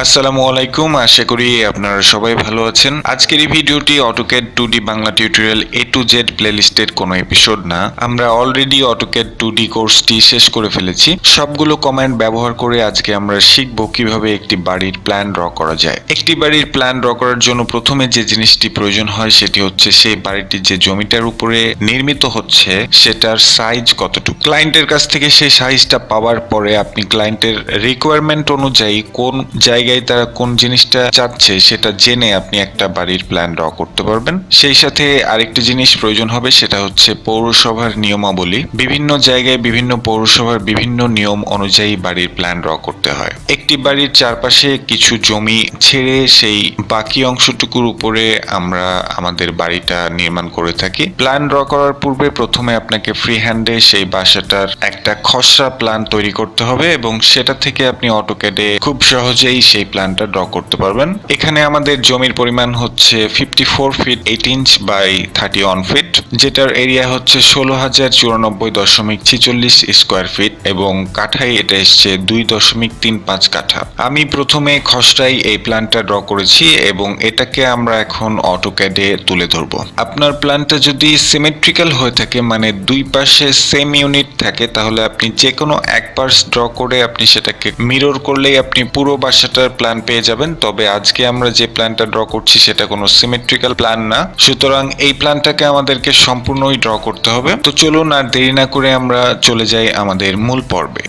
আসসালামু আলাইকুম, আশা করি আপনারা সবাই ভালো আছেন। আজকের এই ভিডিওটি AutoCAD 2D Bangla tutorial A to Z প্লেলিস্টের কোনো এপিসোড না। আমরা অলরেডি অটোক্যাড 2D কোর্সটি শেষ করে ফেলেছি। সবগুলো কমান্ড ব্যবহার করে আজকে আমরা শিখব কিভাবে একটি বাড়ির প্ল্যান ড্র করা যায়। একটি বাড়ির প্ল্যান ড্র করার জন্য প্রথমে যে জিনিসটি প্রয়োজন হয় সেটি হচ্ছে সেই বাড়িটি যে জমিটার উপরে নির্মিত হচ্ছে সেটার সাইজ কতটুকু। ক্লায়েন্টের কাছ থেকে সেই সাইজটা পাওয়ার পরে আপনি ক্লায়েন্টের রিকোয়ারমেন্ট অনুযায়ী কোন জায়গায় তারা কোন জিনিসটা চাচ্ছে সেটা জেনে আপনি একটা বাড়ির প্ল্যান ড্র করতে পারবেন। সেই সাথে আরেকটি জিনিস প্রয়োজন হবে, সেটা হচ্ছে পৌরসভার নিয়মাবলী। বিভিন্ন জায়গায় বিভিন্ন পৌরসভার বিভিন্ন নিয়ম অনুযায়ী বাড়ির প্ল্যান ড্র করতে হয়। একটি বাড়ির চারপাশে কিছু জমি ছেড়ে সেই বাকি অংশটুকুর উপরে আমরা আমাদের বাড়িটা নির্মাণ করে থাকি। প্ল্যান ড্র করার পূর্বে প্রথমে আপনাকে ফ্রি হ্যান্ডে সেই বাসাটার একটা খসড়া প্ল্যান তৈরি করতে হবে এবং সেটা থেকে আপনি অটোক্যাডে খুব সহজেই সেই প্ল্যানটা ড্র করতে পারবেন। এখানে আমাদের জমির পরিমাণ হচ্ছে 54 ফিট 8 ইঞ্চ বাই 31 ফিট, যেটার এরিয়া হচ্ছে 16,094.46 স্কোয়ার ফিট এবং কাঠায় এটা এসছে 2.35 কাঠা। আমি প্রথমে খসড়াই এই প্ল্যানটা ড্র করেছি এবং এটাকে আমরা এখন অটোক্যাডে তুলে ধরবো। আপনার প্ল্যানটা যদি সিমেট্রিক্যাল হয়ে থাকে, মানে দুই পাশে সেম ইউনিট থাকে, তাহলে আপনি যে কোনো এক পাশ ড্র করে আপনি সেটাকে মিরর করলেই আপনি পুরো বাসাটার প্ল্যান পেয়ে যাবেন। তবে আজকে আমরা যে প্ল্যানটা ড্র করছি সেটা কোনো সিমেট্রিক্যাল প্ল্যান না, সুতরাং এই প্ল্যানটাকে আমাদেরকে সম্পূর্ণই ড্র করতে হবে। তো চলুন আর দেরি না করে আমরা চলে যাই আমাদের মূল পর্বে।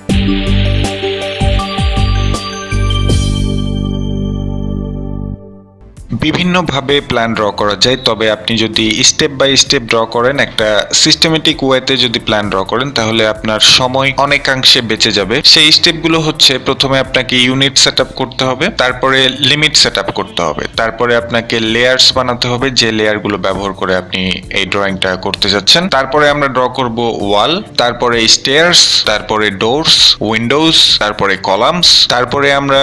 বিভিন্নভাবে প্ল্যান ড্র করা যায়, তবে আপনি যদি স্টেপ বাই স্টেপ ড্র করেন, একটা সিস্টেমেটিক ওয়েতে যদি প্ল্যান ড্র করেন, তাহলে আপনার সময় অনেকাংশে বেঁচে যাবে। সেই স্টেপগুলো হচ্ছে, প্রথমে আপনাকে ইউনিট সেট আপ করতে হবে, তারপরে লিমিট সেট আপ করতে হবে, তারপরে আপনাকে লেয়ার্স বানাতে হবে যে লেয়ারগুলো ব্যবহার করে আপনি এই ড্রয়িংটা করতে যাচ্ছেন। তারপরে আমরা ড্র করব ওয়াল, তারপরে স্টেয়ার্স, তারপরে ডোরস, উইন্ডোজ, তারপরে কলামস, তারপরে আমরা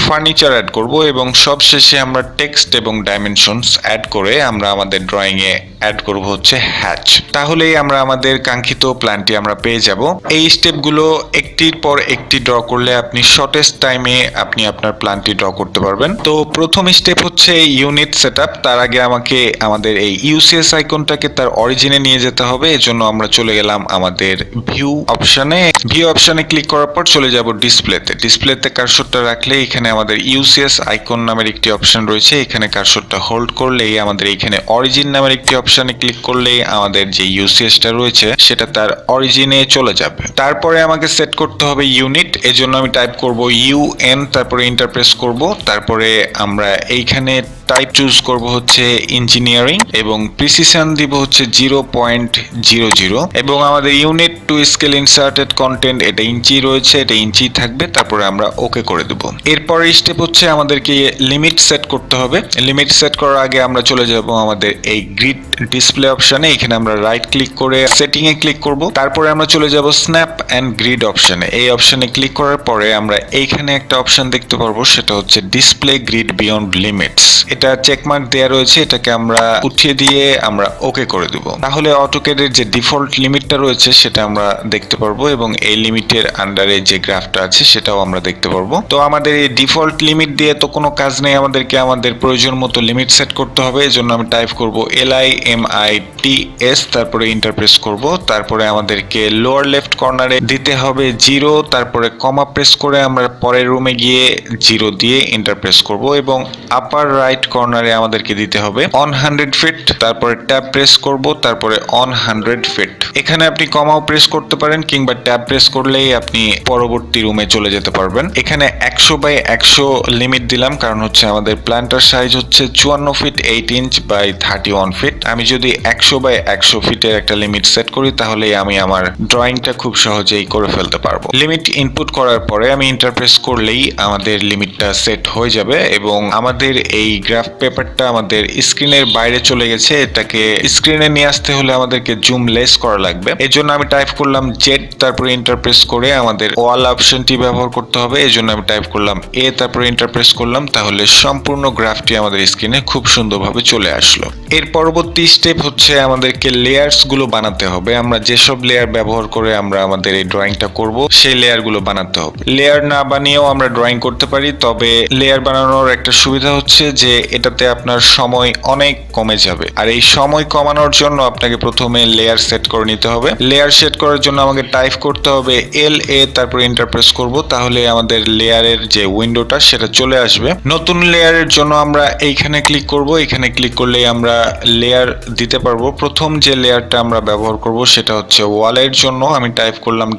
ফার্নিচার অ্যাড করব এবং সবশেষে আমরা টেক্সট এবং ডাইমেনশনস অ্যাড করে আমরা আমাদের ড্রয়িং এ অ্যাড করব হচ্ছে হ্যাচ। তাহলেই আমরা আমাদের কাঙ্ক্ষিত প্ল্যানটি আমরা পেয়ে যাব। এই স্টেপগুলো একটির পর একটি ড্র করলে আপনি শর্টেস্ট টাইমে আপনি আপনার প্ল্যানটি ড্র করতে পারবেন। তো প্রথম স্টেপ হচ্ছে ইউনিট সেটআপ। তার আগে আমাকে আমাদের এই ইউসিএস আইকনটাকে তার অরিজিনে নিয়ে যেতে হবে। এজন্য আমরা চলে গেলাম আমাদের ভিউ অপশনে। ভিউ অপশনে ক্লিক করার পর চলে যাব ডিসপ্লেতে। ডিসপ্লেতে কার্সরটা রাখলে এখানে আমাদের ইউসিএস আইকন নামের একটি অপশন রয়েছে। এখানে কার্সরটা হোল্ড করলেই আমাদের এখানে অরিজিন নামের একটি অপশনে ক্লিক করলেই আমাদের যে ইউসিএসটা রয়েছে সেটা তার অরিজিনে চলে যাবে। তারপরে আমাকে সেট করতে হবে ইউনিট। এজন্য আমি টাইপ করব ইউএন, তারপরে এন্টার প্রেস করব। তারপরে আমরা এইখানে টাইপ চুজ করব হচ্ছে ইঞ্জিনিয়ারিং এবং প্রিসিশন দিব হচ্ছে 0.00 এবং আমাদের unit to scale inserted content এটা ইঞ্চি রয়েছে, এটা ইঞ্চি থাকবে। তারপরে আমরা ওকে করে দেব। এরপর স্টেপ হচ্ছে আমাদেরকে লিমিট সেট করতে হবে। লিমিট সেট করার আগে আমরা চলে যাব আমাদের এই গ্রিড ডিসপ্লে অপশনে। এখানে আমরা রাইট ক্লিক করে সেটিং এ ক্লিক করব। তারপরে আমরা চলে যাব স্ন্যাপ এন্ড গ্রিড অপশনে। এই অপশনে ক্লিক করার পরে আমরা এইখানে একটা অপশন দেখতে পারবো, সেটা হচ্ছে ডিসপ্লে গ্রিড বিয়ন্ড লিমিটস। এটা চেকমার্ক দেয়া রয়েছে, এটাকে আমরা উঠিয়ে দিয়ে আমরা ওকে করে দেব। তাহলে অটোক্যাডের যে ডিফল্ট লিমিটটা রয়েছে সেটা আমরা দেখতে পারবো এবং এই লিমিটের আন্ডারে যে গ্রাফটা আছে সেটাও আমরা দেখতে পারবো। তো আমাদের এই ডিফল্ট লিমিট দিয়ে তো কোনো কাজ নেই, আমাদেরকে আমাদের প্রয়োজন মতো লিমিট সেট করতে হবে। এজন্য আমি টাইপ করব LIMITS, তারপরে এন্টার প্রেস করব। তারপরে আমাদেরকে লোয়ার লেফট কর্নারে দিতে হবে 0, তারপরে কমা প্রেস করে আমরা পরের রুমে গিয়ে 0 দিয়ে এন্টার প্রেস করব এবং আপার রাইট কর্নারে আমাদেরকে দিতে হবে 100 ফিট, তারপরে ট্যাব প্রেস করব, তারপরে 100 ফিট। এখানে আপনি কমাও প্রেস করতে পারেন কিংবা ট্যাব প্রেস করলেই আপনি পরবর্তী রুমে চলে যেতে পারবেন। এখানে 100 বাই 100 লিমিট দিলাম, কারণ হচ্ছে আমাদের প্ল্যানটার সাইজ হচ্ছে 54 ফিট 8 ইঞ্চ বাই 31 ফিট। আমি যদি 100 বাই 100 ফিটের একটা লিমিট সেট করি তাহলে আমি আমার ড্রয়িংটা খুব সহজেই করে ফেলতে পারবো। লিমিট ইনপুট করার পরে আমি এন্টার প্রেস করলেই আমাদের লিমিটটা সেট হয়ে যাবে এবং আমাদের এই গ্রাফ পেপারটা আমাদের স্ক্রিনের বাইরে চলে গেছে। এটাকে স্ক্রিনে নিয়ে আসতে হলে আমাদেরকে জুম লেস করা লাগবে। এই জন্য আমি টাইপ করলাম জেড, তারপরে ইন্টারপ্রেস করে আমাদের ওয়াল অপশনটি ব্যবহার করতে হবে। এই জন্য আমি টাইপ করলাম এ, তারপরে ইন্টারপ্রেস করলাম। তাহলে সম্পূর্ণ গ্রাফটি আমাদের স্ক্রিনে খুব সুন্দরভাবে চলে আসলো। এর পরবর্তী স্টেপ হচ্ছে আমাদেরকে লেয়ার্স গুলো বানাতে হবে। আমরা যেসব লেয়ার ব্যবহার করে আমরা আমাদের এই ড্রয়িংটা করব সেই লেয়ার গুলো বানাতে হবে। লেয়ার না বানিয়েও আমরা ড্রয়িং করতে পারি, তবে লেয়ার বানানোর একটা সুবিধা হচ্ছে যে এটাতে আপনার সময় অনেক কমে যাবে। আর এই সময় কমানোর জন্য আপনাকে প্রথমে লেয়ার সেট করে নিতে হবে। লেয়ার সেট করার জন্য আমাকে টাইপ করতে হবে LA, তারপরে ইন্টারপ্রেস করব। তাহলে আমাদের লেয়ারের যে উইন্ডোটা সেটা চলে আসবে। নতুন লেয়ারের জন্য আমরা এইখানে ক্লিক করব। এখানে ক্লিক করলেই আমরা লেয়ার দিতে পারবো। প্রথম যে লেয়ারটা আমরা ব্যবহার করব সেটা হচ্ছে ওয়ালের জন্য। আমি টাইপ করলাম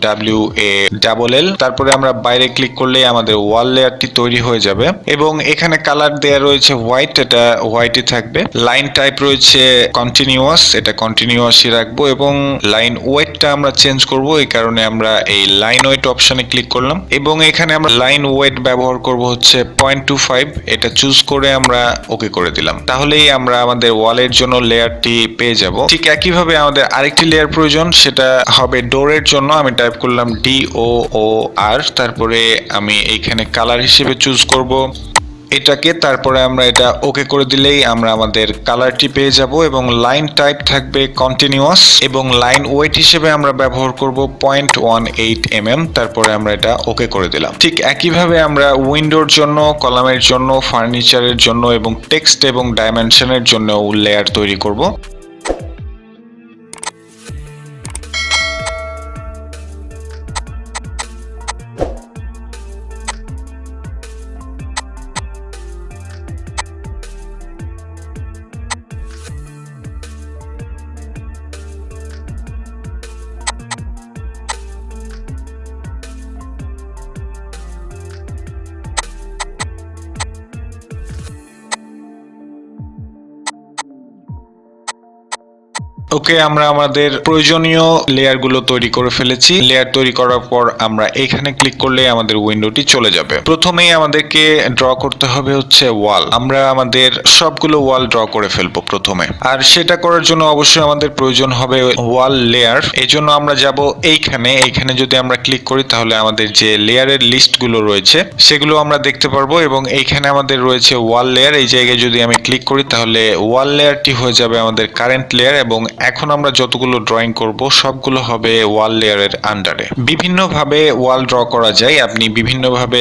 WALL, তারপরে আমরা বাইরে ক্লিক করলেই আমাদের ওয়াল লেয়ারটি তৈরি হয়ে যাবে। এবং এখানে কালার দেয়া রয়েছে হোয়াইট, এটা হোয়াইটই থাকবে। লাইন টাইপ রয়েছে কন্টিনিউয়াস, এটা কন্টিনিউয়াসই রাখবো। এবং লাইন ওয়েটটা আমরা চেঞ্জ করব, এই কারণে আমরা এই লাইন ওয়েট অপশনে ক্লিক করলাম। এবং এখানে আমরা লাইন ওয়েট ব্যবহার করব হচ্ছে 0.25, এটা চুজ করে আমরা ওকে করে দিলাম। তাহলেই আমরা আমাদের ওয়ালের জন্য লেয়ারটি পেয়ে যাব। ঠিক একইভাবে আমাদের আরেকটি লেয়ার প্রয়োজন, সেটা হবে ডোরের জন্য। আমি টাইপ করলাম DOOR, তারপরে আমি এইখানে কালার হিসেবে চুজ করব এটাকে। তারপরে আমরা এটা ওকে করে দিলেই আমরা আমাদের কালারটি পেয়ে যাব। এবং লাইন টাইপ থাকবে কন্টিনিউয়াস, এবং লাইন ওয়েট হিসেবে আমরা ব্যবহার করব 0.18 mm। তারপরে আমরা এটা ওকে করে দিলাম। ঠিক একইভাবে আমরা উইন্ডোর জন্য, কলামের জন্য, ফার্নিচারের জন্য এবং টেক্সট এবং ডাইমেনশনের জন্য লেয়ার তৈরি করব। ওকে, আমরা আমাদের প্রয়োজনীয় লেয়ারগুলো তৈরি করে ফেলেছি। লেয়ার তৈরি করার পর আমরা এখানে ক্লিক করলে আমাদের উইন্ডোটি চলে যাবে। প্রথমেই আমাদেরকে ড্র করতে হবে হচ্ছে ওয়াল। আমরা আমাদের সবগুলো ওয়াল ড্র করে ফেলবো প্রথমে। আর সেটা করার জন্য অবশ্যই আমাদের প্রয়োজন হবে ওয়াল লেয়ার। এই জন্য আমরা যাব এইখানে যদি আমরা ক্লিক করি তাহলে আমাদের যে লেয়ারের লিস্টগুলো রয়েছে সেগুলো আমরা দেখতে পারবো। এবং এইখানে আমাদের রয়েছে ওয়াল লেয়ার। এই জায়গায় যদি আমি ক্লিক করি তাহলে ওয়াল লেয়ারটি হয়ে যাবে আমাদের কারেন্ট লেয়ার। এবং এখন আমরা যতগুলো ড্রয়িং করব সবগুলো হবে ওয়াল লেয়ারের আন্ডারে। বিভিন্নভাবে ওয়াল ড্র করা যায়। আপনি বিভিন্নভাবে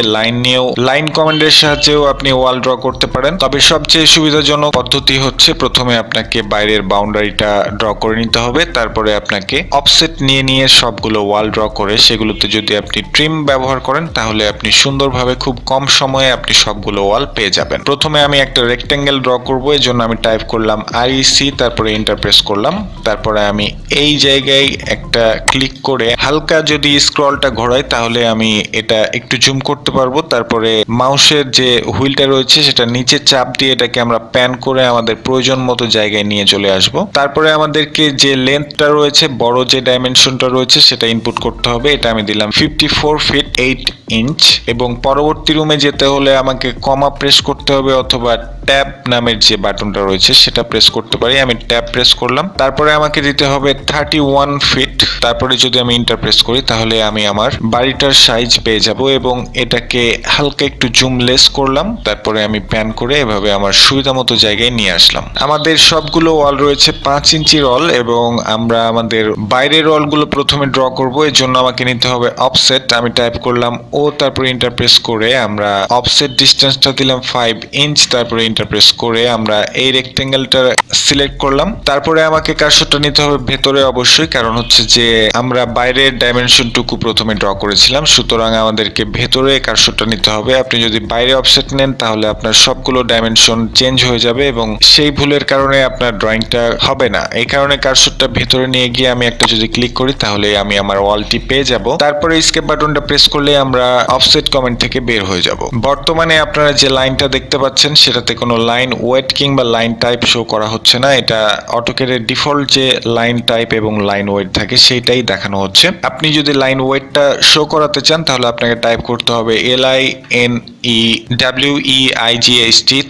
লাইন কমান্ডের সাহায্যেও আপনি ওয়াল ড্র করতে পারেন। তবে সবচেয়ে সুবিধাজনক পদ্ধতি হচ্ছে প্রথমে আপনাকে বাইরের বাউন্ডারিটা ড্র করে নিতে হবে। তারপরে আপনাকে অফসেট নিয়ে সবগুলো ওয়াল ড্র করে সেগুলোতে যদি আপনি ট্রিম ব্যবহার করেন তাহলে আপনি সুন্দরভাবে খুব কম সময়ে আপনি সবগুলো ওয়াল পেয়ে যাবেন। প্রথমে আমি একটা রেক্টেঙ্গেল ড্র করব। এই জন্য আমি টাইপ করলাম REC, তারপরে ইন্টারপ্রেস করলাম। তারপরে আমি এই জায়গায় একটা ক্লিক করে হালকা যদি স্ক্রলটা ঘোরাই তাহলে আমি এটা একটু জুম করতে পারবো। তারপরে মাউসের যে হুইলটা রয়েছে সেটা নিচে চাপ দিয়ে এটাকে আমরা প্যান করে আমাদের প্রয়োজন মতো জায়গায় নিয়ে চলে আসব। তারপরে আমাদেরকে যে লেন্থটা রয়েছে, বড় যে ডাইমেনশনটা রয়েছে সেটা ইনপুট করতে হবে। এটা আমি দিলাম 54 feet 8 inch। এবং পরবর্তী রুমে যেতে হলে আমাকে কমা প্রেস করতে হবে অথবা ট্যাব নামের যে বাটনটা রয়েছে সেটা প্রেস করতে পারি। আমি ট্যাব প্রেস করলাম। তারপরে আমাকে দিতে হবে 31 feet। তারপরে যদি আমি ইন্টার প্রেস করি তাহলে আমি আমার বাড়িটার সাইজ পেয়ে যাব। এবং এটাকে হালকা একটু জুম লেস করলাম। তারপরে আমি প্যান করে এভাবে আমার সুবিধা মতো জায়গায় নিয়ে আসলাম। আমাদের সবগুলো ওয়াল রয়েছে 5 ইঞ্চির ওয়াল। এবং আমরা আমাদের বাইরের ওয়ালগুলো প্রথমে ড্র করব। এর জন্য আমাকে নিতে হবে অফসেট। আমি টাইপ করলাম ও, তারপরে ইন্টার প্রেস করে আমরা অফসেট ডিসটেন্সটা দিলাম 5 inch। তারপরে ইন্টার প্রেস করে আমরা এই রেক্টেঙ্গেলটা সিলেক্ট করলাম। তারপরে আমাকে কার্সরটা নিতে হবে ভেতরে অবশ্যই, কারণ হচ্ছে যে আমরা বাইরের ডাইমেনশনটুকু প্রথমে ড্র করেছিলাম, সুতরাং আমাদেরকে ভেতরে কার্সরটা নিতে হবে। আপনি যদি বাইরে অফসেট নেন তাহলে আপনার সবগুলো ডাইমেনশন চেঞ্জ হয়ে যাবে এবং সেই ভুলের কারণে আপনার ড্রয়িংটা হবে না। এই কারণে কার্সরটা ভেতরে নিয়ে গিয়ে আমি একটা যদি ক্লিক করি তাহলে আমি আমার ওয়ালটি পেয়ে যাব। তারপরে এস্কেপ বাটনটা প্রেস করলে আমরা অফসেট কমেন্ট থেকে বের হয়ে যাব। বর্তমানে আপনারা যে লাইনটা দেখতে পাচ্ছেন সেটাতে কোনো লাইন ওয়েট কিংবা লাইন টাইপ শো করা হচ্ছে না। এটা অটোক্যাডের ডিফল্ট ডিফল্ট যে লাইন টাইপ এবং লাইন ওয়েট থাকে সেটাই দেখানো হচ্ছে। আপনি যদি লাইন ওয়েটটা শো করাতে চান তাহলে আপনাকে টাইপ করতে হবে LINEWEIGHT,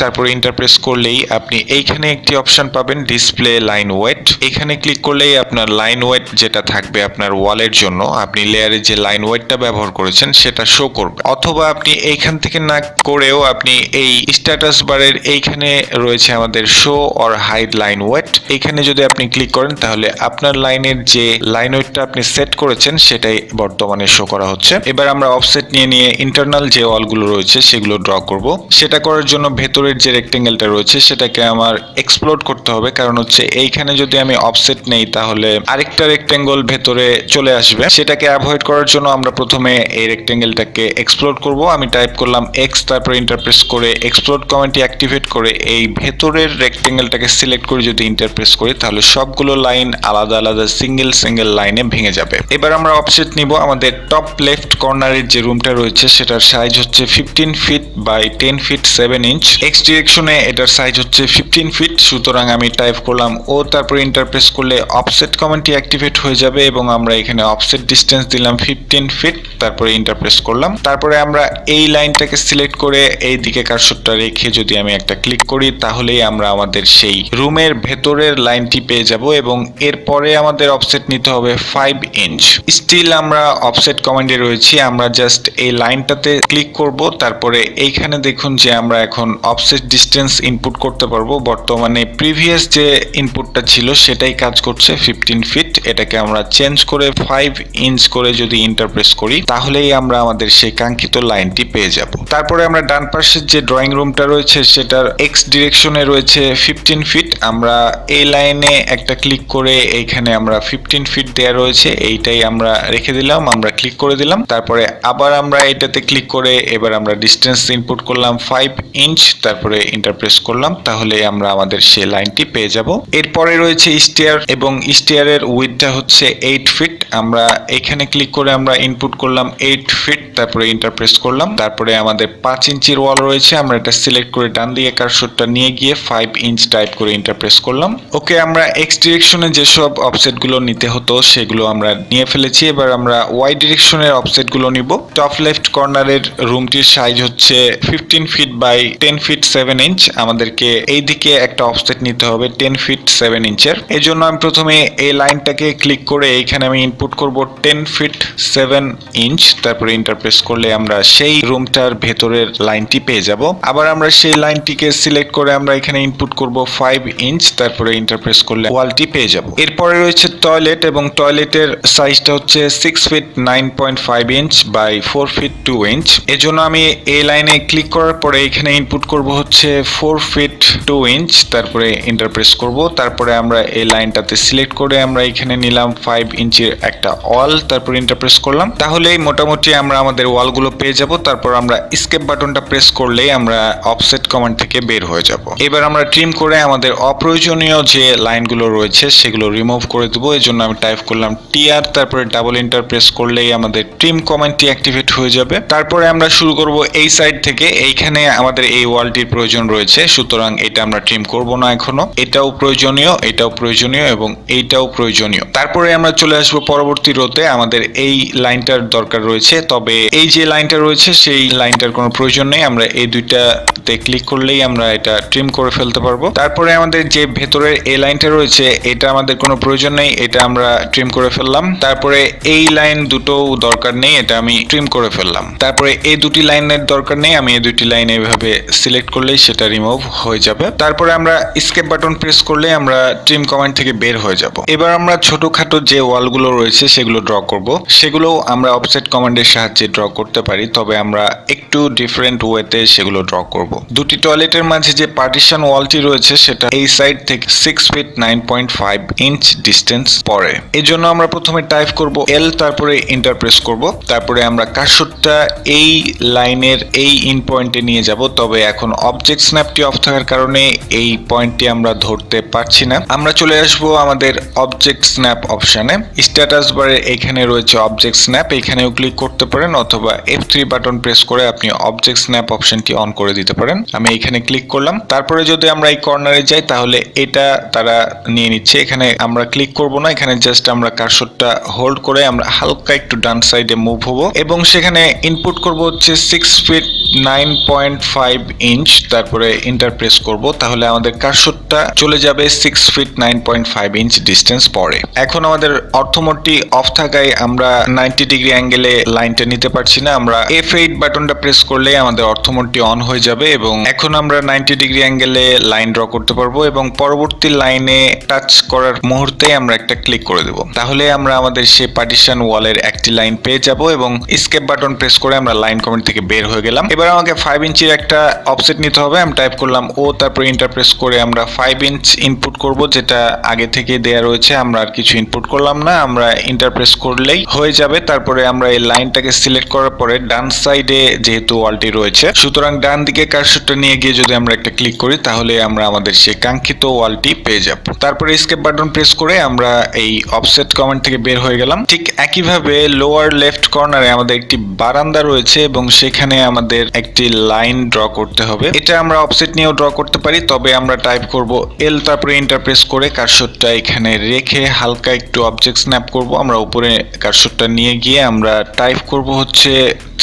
তারপর এন্টার প্রেস করলেই আপনি এইখানে একটি অপশন পাবেন ডিসপ্লে লাইন ওয়েট। এখানে ক্লিক করলেই আপনার লাইন ওয়েট যেটা থাকবে আপনার ওয়ালের জন্য, আপনি লেয়ারে যে লাইন ওয়েটটা ব্যবহার করেছেন সেটা শো করবে। অথবা আপনি এইখান থেকে না করেও আপনি এই স্ট্যাটাস বারের এইখানে রয়েছে আমাদের show or hide line weight, এখানে যদি আপনি ক্লিক করেন তাহলে আপনার লাইনের যে লাইন ওয়েটটা আপনি সেট করেছেন সেটাই বর্তমানে শো করা হচ্ছে। এবার আমরা অফসেট নিয়ে ইন্টারনাল যে ওয়ালগুলো রয়েছে সেগুলো ড্র করব। সেটা করার জন্য ভেতরের যে রেক্টেঙ্গেলটা রয়েছে সেটাকে আমার এক্সপ্লোড করতে হবে, কারণ হচ্ছে এইখানে যদি আমি অফসেট নেই তাহলে আরেকটা রেক্টেঙ্গেল ভেতরে চলে আসবে। সেটাকে অ্যাভয়েড করার জন্য আমরা প্রথমে এই রেক্টেঙ্গেলটাকে এক্সপ্লোড করব। আমি টাইপ করলাম এক্স, তারপর ইন্টারপ্রেস করে এক্সপ্লোড কমান্ডটি অ্যাক্টিভেট করে এই ভেতরের রেক্টেঙ্গেলটাকে সিলেক্ট করে যদি ইন্টারপ্রেস করি তাহলে সবগুলো লাইন আলাদা আলাদা সিঙ্গেল লাইনে ভেঙে যাবে। এবার আমরা অফসেট নিব। আমাদের টপ লেফট কর্নারের যে রুমটা রয়েছে সেটার সাইজ হচ্ছে 15 feet by 10 feet 7 inch. X ডিরেকশনে এটার সাইজ হচ্ছে 15 ফিট, সুতরাং আমি টাইপ করলাম ও, তারপর ইন্টারপ্রেস করলে অফসেট কমান্ডটি অ্যাক্টিভেট হয়ে যাবে এবং আমরা এখানে অফসেট ডিস্টেন্স দিলাম 15 ফিট, তারপরে ইন্টারপ্রেস করলাম। তারপরে আমরা এই লাইনটাকে সিলেক্ট করে এই দিকে কার্সরটা রেখে যদি আমি একটা ক্লিক করি তাহলেই আমরা আমাদের সেই রুমের ভেতরের লাইনটি পেয়ে যাব এবং এরপরে আমাদের অফসেট নিতে হবে 5 ইঞ্চ। স্টিল আমরা অফসেট কমান্ডে রয়েছি, আমরা জাস্ট এই লাইনটাতে ক্লিক করব। তারপরে এইখানে দেখুন যে আমরা এখন অফসেট ডিস্টেন্স ইনপুট করতে পারবো। বর্তমানে প্রিভিয়াস যে ইনপুটটা ছিল সেটাই কাজ করছে 15 ফিট, এটাকে আমরা চেঞ্জ করে 5 ইঞ্চ করে যদি ইন্টারপ্রেস করি তাহলেই আমরা আমাদের সেই কাঙ্ক্ষিত লাইনটি পেয়ে যাব। তারপরে আমরা ডান পাশের যে ড্রয়িং রুমটা রয়েছে সেটার এক্স ডিরেকশনে রয়েছে 15 ফিট, আমরা এই লাইনে একটা ক্লিক করে এইখানে আমরা 15 ফিট দেয়া রয়েছে এইটাই আমরা রেখে দিলাম, আমরা ক্লিক করে দিলাম। তারপরে আবার আমরা এটাতে ক্লিক করে এবার আমরা ডিস্টেন্স ইনপুট করলাম 5 ইঞ্চ, তারপরে ইন্টারপ্রেস করলাম, তাহলে আমরা আমাদের সেই লাইনটি পেয়ে যাব। এরপরে রয়েছে স্টেয়ার এবং স্টেয়ারের উইডথটা হচ্ছে 8 ফিট, আমরা এখানে ক্লিক করে আমরা ইনপুট করলাম 8 ফিট, তারপরে ইন্টারপ্রেস করলাম। তারপরে আমাদের 5 ইঞ্চির ওয়াল রয়েছে, আমরা এটা সিলেক্ট করে ডান দিকে কার্সরটা নিয়ে গিয়ে 5 ইঞ্চ টাইপ করে ইন্টারপ্রেস করলাম। ওকে, আমরা এক্স ডিরেকশনে যেসব অফসেটগুলো নিতে হতো সেগুলো আমরা নিয়ে ফেলেছি। এবার আমরা ওয়াই ডিরেকশনের অফসেটগুলো নিব। টপ লেফট কর্নারের রুমটির সাইজ হচ্ছে 15 ফিট বাই 10 ফিট 7 ইঞ্চ, আমাদেরকে এই দিকে একটা অফসেট নিতে হবে 10 ফিট 7 ইঞ্চের। এই জন্য আমি প্রথমে এই লাইনটাকে ক্লিক করে এইখানে আমি ইনপুট করব 10 ফিট 7 ইঞ্চ, তারপরে ইন্টারপ্রেস করলে আমরা সেই রুমটার ভেতরের লাইনটি পেয়ে যাব। আবার আমরা সেই লাইনটিকে সিলেক্ট করে আমরা এখানে ইনপুট করব 5 ইঞ্চ, তারপরে ইন্টারপ্রেস করলে ওয়ালটি পেয়ে যাব। এরপরে রয়েছে টয়লেট এবং টয়লেটের সাইজটা হচ্ছে 6 feet 9.5 inch by 4 feet 2 inch. এজন্য আমি এই লাইনে ক্লিক করার পরে এখানে ইনপুট করব হচ্ছে 4 ফিট 2 ইঞ্চ, তারপরে ইন্টারপ্রেস করব। তারপরে আমরা এই লাইনটাতে সিলেক্ট করে আমরা এখানে নিলাম 5 ইঞ্চের একটা ওয়াল, তারপর ইন্টারপ্রেস করলাম, তাহলেই মোটামুটি আমরা আমাদের ওয়ালগুলো পেয়ে যাব। তারপর আমরা এস্কেপ বাটনটা প্রেস করলেই আমরা অফসেট কমান্ড থেকে বের হয়ে যাব। এবার আমরা ট্রিম করে আমাদের অপ্রয়োজনীয় যে লাইনগুলো রয়েছে সেগুলো রিমুভ করে দেবো। এই জন্য আমি টাইপ করলাম টিআর, তারপরে ডাবল এন্টার প্রেস করলেই আমাদের ট্রিম কমান্ডটি অ্যাক্টিভেট হয়ে যাবে। তারপরে আমরা শুরু করব এই সাইড থেকে। এইখানে আমাদের এই ওয়ালটির প্রয়োজন রয়েছে, সুতরাং এটা আমরা ট্রিম করব না এখনো। এটাও প্রয়োজনীয়, এটাও প্রয়োজনীয় এবং এইটাও প্রয়োজনীয়। তারপরে আমরা চলে আসবো পরবর্তী রোতে। আমাদের এই লাইনটার দরকার রয়েছে, তবে এই যে লাইনটা রয়েছে সেই লাইনটার কোনো প্রয়োজন নেই, আমরা এই দুইটাতে ক্লিক করলেই আমরা এটা ট্রিম করে ফেলতে পারবো। তারপরে আমাদের যে ভেতরের এই লাইনটা রয়েছে এটা আমাদের কোনো প্রয়োজন নেই, এটা আমরা ট্রিম করে ফেললাম। তারপরে এই লাইন দুটো দরকার নেই, এটা আমি ট্রিম করে ফেললাম। তারপরে এই দুটি লাইনের দরকার নেই, আমি এই দুটি লাইন এইভাবে সিলেক্ট করলেই সেটা রিমুভ হয়ে যাবে। তারপরে আমরা এস্কেপ বাটন প্রেস করলে আমরা ট্রিম কমান্ড থেকে বের হয়ে যাব। এবার আমরা ছোটখাটো যে ওয়ালগুলো রয়েছে সেগুলো ড্র করব। সেগুলো আমরা অফসেট কমান্ডের সাহায্যে ড্র করতে পারি, তবে আমরা একটু ডিফারেন্ট ওয়েতে সেগুলো ড্র করব। দুটি টয়লেটের মাঝে যে পার্টিশন ওয়ালটি রয়েছে সেটা এই সাইড থেকে 6 ফিট 9.5 ইঞ্চ ডিস্টেন্স পড়ে। এই জন্য আমরা প্রথমে টাইপ করব এল, তারপরে ইন্টারপ্রেস করব। তারপরে আমরা কার্সরটা এই লাইনের এই ইন পয়েন্টে নিয়ে যাব, তবে এখন অবজেক্ট স্ন্যাপটি অফ থাকার কারণে এই পয়েন্টটি আমরা ধরতে পারছি না। আমরা চলে আসব আমাদের অবজেক্ট স্ন্যাপ অপশনে। স্ট্যাটাস বারে এখানে রয়েছে অবজেক্ট স্ন্যাপ, এখানেও ক্লিক করতে পারেন অথবা F3 বাটন প্রেস করে আপনি অবজেক্ট স্ন্যাপ অপশনটি অন করে দিতে পারেন। আমি এখানে ক্লিক করলাম। তারপরে যদি আমরা এই কর্নারে যাই তাহলে এটা তারা নিয়ে নিচ্ছে। এখানে আমরা ক্লিক করব না, এখানে জাস্ট আমরা কার্সরটা হোল্ড করে আমরা হালকা একটু ডান সাইডে মুভ হব এবং সেখানে ইনপুট করব হচ্ছে 6 ফিট 9.5 ইঞ্চ, তারপরে এন্টার প্রেস করব। তাহলে আমাদের কার্সরটা চলে যাবে 6 ফিট 9.5 ইঞ্চ ডিস্টেন্স পরে। এখন আমাদের অর্থমোডটি অফ থাকায় আমরা 90 ডিগ্রি অ্যাঙ্গেলে লাইনটা নিতে পারছি না। আমরা F8 বাটনটা প্রেস করলে আমাদের অর্থমোডটি অন হয়ে যাবে এবং এখন আমরা 90 ডিগ্রি অ্যাঙ্গেলে লাইন ড্র করতে পারবো এবং পরবর্তী লাইনে টাচ করার মুহূর্তে আমরা একটা ক্লিক করে দেব। তাহলে আমরা আমাদের সেই পার্টিশন ওয়ালের একটি লাইন পেয়ে যাব এবং এসকেপ বাটন প্রেস করে আমরা লাইন কমেন্ট থেকে বের হয়ে গেলাম। এবার আমাকে 5 ইঞ্চির একটা অফসেট নিতে হবে। আমি টাইপ করলাম ও, তারপর এন্টার প্রেস করে আমরা 5 ইঞ্চ ইনপুট করব, যেটা আগে থেকে দেয়া রয়েছে। আমরা আর কিছু ইনপুট করলাম না, আমরা এন্টার প্রেস করলেই হয়ে যাবে। তারপরে আমরা এই লাইনটাকে সিলেক্ট করার পরে ডান সাইডে যেহেতু ওয়ালটি রয়েছে, সুতরাং ডান দিকে কার্সরটা নিয়ে গিয়ে যদি আমরা একটা ক্লিক করি তাহলে আমরা আমাদের সেই কাঙ্ক্ষিত ওয়ালটি পেয়ে যাব। তারপরে এসকেপ বাটন প্রেস করে আমরা এই অফসেট কমান্ড থেকে বের হয়ে গেলাম। ঠিক একইভাবে লোয়ার লেফট কর্নারে আমাদের একটি বারান্দা রয়েছে এবং সেখানে আমাদের একটি লাইন ড্র করতে হবে। এটা আমরা অফসেট নিয়েও ড্র করতে পারি, তবে আমরা টাইপ করব এল, তারপরে এন্টার প্রেস করে কার্সরটা এখানে রেখে হালকা একটু অবজেক্ট স্ন্যাপ করব। আমরা উপরে কার্সরটা নিয়ে গিয়ে আমরা টাইপ করব হচ্ছে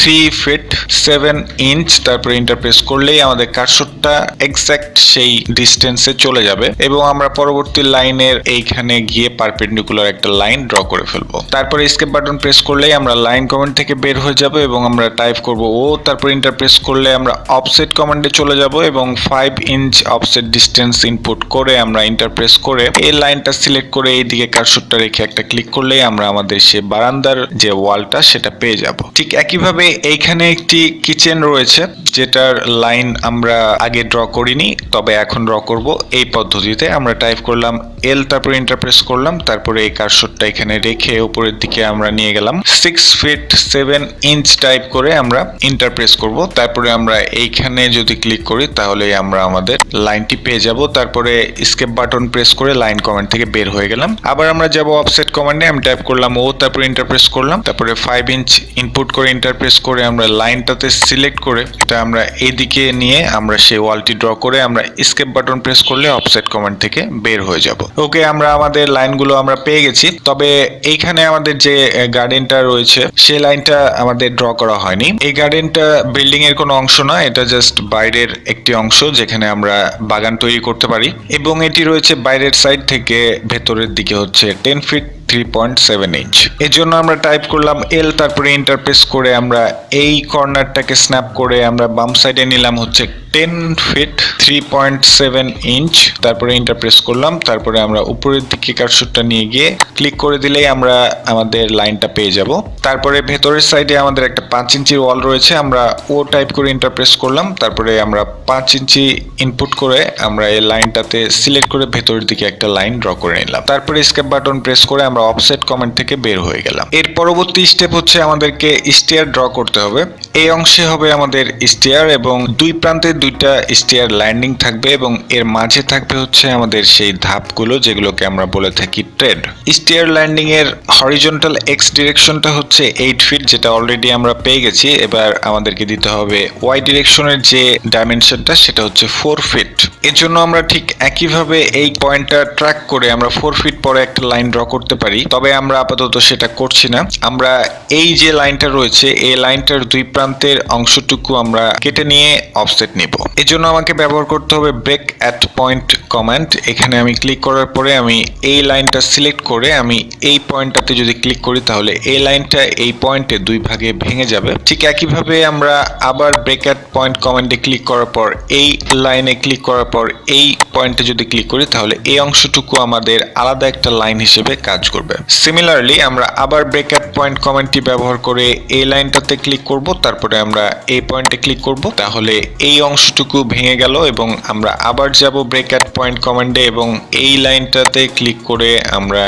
3 ফিট 7 ইঞ্চ, তারপরে এন্টার প্রেস করলেই আমাদের কার্সরটা এক্সাক্ট সেই ডিস্টেন্সে চলে যাবে এবং আমরা পরবর্তী লাইনের এইখানে গিয়ে পারপেন্ডিকুলার একটা লাইন ড্র করে ফেলবো। তারপরে এসকেপ বাটন প্রেস করলেই আমরা লাইন কমান্ড থেকে বের হয়ে যাব এবং আমরা টাইপ করব ও, তারপর এন্টার প্রেস করলে আমরা অফসেট কমান্ডে চলে যাব এবং 5 ইঞ্চ অফসেট ডিস্টেন্স ইনপুট করে আমরা এন্টার প্রেস করে এই লাইনটা সিলেক্ট করে এইদিকে কার্সরটা রেখে একটা ক্লিক করলেই আমরা আমাদের সেই বারান্দার যে ওয়ালটা সেটা পেয়ে যাব। ঠিক একইভাবে এইখানে একটি কিচেন রয়েছে যেটার লাইন আমরা আগে ড্র করিনি, তবে এখন ড্র করব এই পদ্ধতিতে। আমরা টাইপ করলাম এল, তারপর এন্টার প্রেস করলাম, তারপরে এই কার্সরটা এখানে রেখে উপরের দিকে আমরা নিয়ে গেলাম 6 ফিট 7 ইঞ্চ টাইপ করে আমরা এন্টার প্রেস করব। তারপরে আমরা এইখানে যদি ক্লিক করি তাহলে আমরা আমাদের লাইনটি পেয়ে যাব। তারপরে এসকেপ বাটন প্রেস করে লাইন কমান্ড থেকে বের হয়ে গেলাম। আবার আমরা যাব অফসেট কমান্ডে, আমি টাইপ করলাম ও, তারপরে এন্টার প্রেস করলাম, তারপরে 5 ইঞ্চ ইনপুট করে এন্টার প্রেস করে আমরা লাইনটাতে সিলেক্ট করে এটা আমরা এদিকে নিয়ে আমরা সেই ওয়ালটি ড্র করে আমরা এসকেপ বাটন প্রেস করলে অফসেট কমান্ড থেকে বের হয়ে যাব। ওকে, আমরা আমাদের লাইনগুলো আমরা পেয়ে গেছি, তবে এইখানে আমাদের যে গার্ডেনটা রয়েছে সেই লাইনটা আমাদের ড্র করা হয়নি। এই গার্ডেনটা বিল্ডিং এর কোনো অংশ না, এটা জাস্ট বাইরের একটি অংশ যেখানে আমরা বাগান তৈরি করতে পারি এবং এটি রয়েছে বাইরের সাইড থেকে ভেতরের দিকে হচ্ছে 10 ফিট 3.7 ইঞ্চ। এর জন্য আমরা টাইপ করলাম এল, তারপরে এন্টার প্রেস করে আমরা এই কর্নারটাকে স্ন্যাপ করে আমরা বাম সাইডে নিলাম হচ্ছে 10 ফিট 3.7 ইঞ্চ, তারপরে এন্টার প্রেস করলাম। তারপরে আমরা উপরের দিকে কার্সরটা নিয়ে গিয়ে ক্লিক করে দিলেই আমরা আমাদের লাইনটা পেয়ে যাব। তারপরে ভেতরের সাইডে আমাদের একটা 5 ইঞ্চির ওয়াল রয়েছে, আমরা ও টাইপ করে এন্টার প্রেস করলাম, তারপরে আমরা 5 ইঞ্চি ইনপুট করে আমরা এই লাইনটাতে সিলেক্ট করে ভেতরের দিকে একটা লাইন ড্র করে নিলাম। তারপরে এসকেপ বাটন প্রেস করে আমরা অফসেট কমান্ড থেকে বের হয়ে গেলাম। এর পরবর্তী স্টেপ হচ্ছে আমাদেরকে স্টেয়ার ড্র করতে হবে। এই অংশে হবে আমাদের স্টেয়ার এবং দুই প্রান্তে দুইটা স্টেয়ার ল্যান্ডিং থাকবে এবং এর মাঝে থাকবে হচ্ছে আমাদের সেই ধাপগুলো যেগুলোকে আমরা বলে থাকি ট্রেড। স্টেয়ার ল্যান্ডিং এর হরিজন্টাল এক্স ডিরেকশনটা হচ্ছে 8 ফিট, যেটা অলরেডি আমরা পেয়ে গেছি। এবার আমাদেরকে দিতে হবে ওয়াই ডিরেকশনের যে ডাইমেনশনটা সেটা হচ্ছে 4 ফিট। এর জন্য আমরা ঠিক একইভাবে এই পয়েন্টটা ট্র্যাক করে আমরা 4 ফিট পরে একটা লাইন ড্র করতে পারি, তবে আমরা আপাতত সেটা করছি না। আমরা এই যে লাইনটা রয়েছে এই লাইনটার দুই প্রান্তের অংশটুকু আমরা কেটে নিয়ে অফসেট নিব। এর জন্য আমাকে ব্যবহার করতে হবে ব্রেক অ্যাট পয়েন্ট কমান্ড। এখানে আমি ক্লিক করার পরে আমি এই লাইনটা সিলেক্ট করে আমি এই পয়েন্টটাতে যদি ক্লিক করি তাহলে এই লাইনটা এই পয়েন্টে দুই ভাগে ভেঙে যাবে। ঠিক একইভাবে আমরা আবার ব্রেক অ্যাট পয়েন্ট কমান্ডে ক্লিক করার পর এই লাইনে ক্লিক করার পর এই পয়েন্টে যদি ক্লিক করি তাহলে এই অংশটুকু আমাদের আলাদা একটা লাইন হিসেবে কাজ করবে। সিমিলারলি আমরা আবার ব্রেক অ্যাট পয়েন্ট কমান্ডটি ব্যবহার করে এই লাইনটাতে ক্লিক করব, তারপরে আমরা এই পয়েন্টে ক্লিক করব, তাহলে এই অংশটুকু ভেঙে গেল এবং আমরা আবার যাব ব্রেক অ্যাট পয়েন্ট কমান্ডে এবং এই লাইনটাতে ক্লিক করে আমরা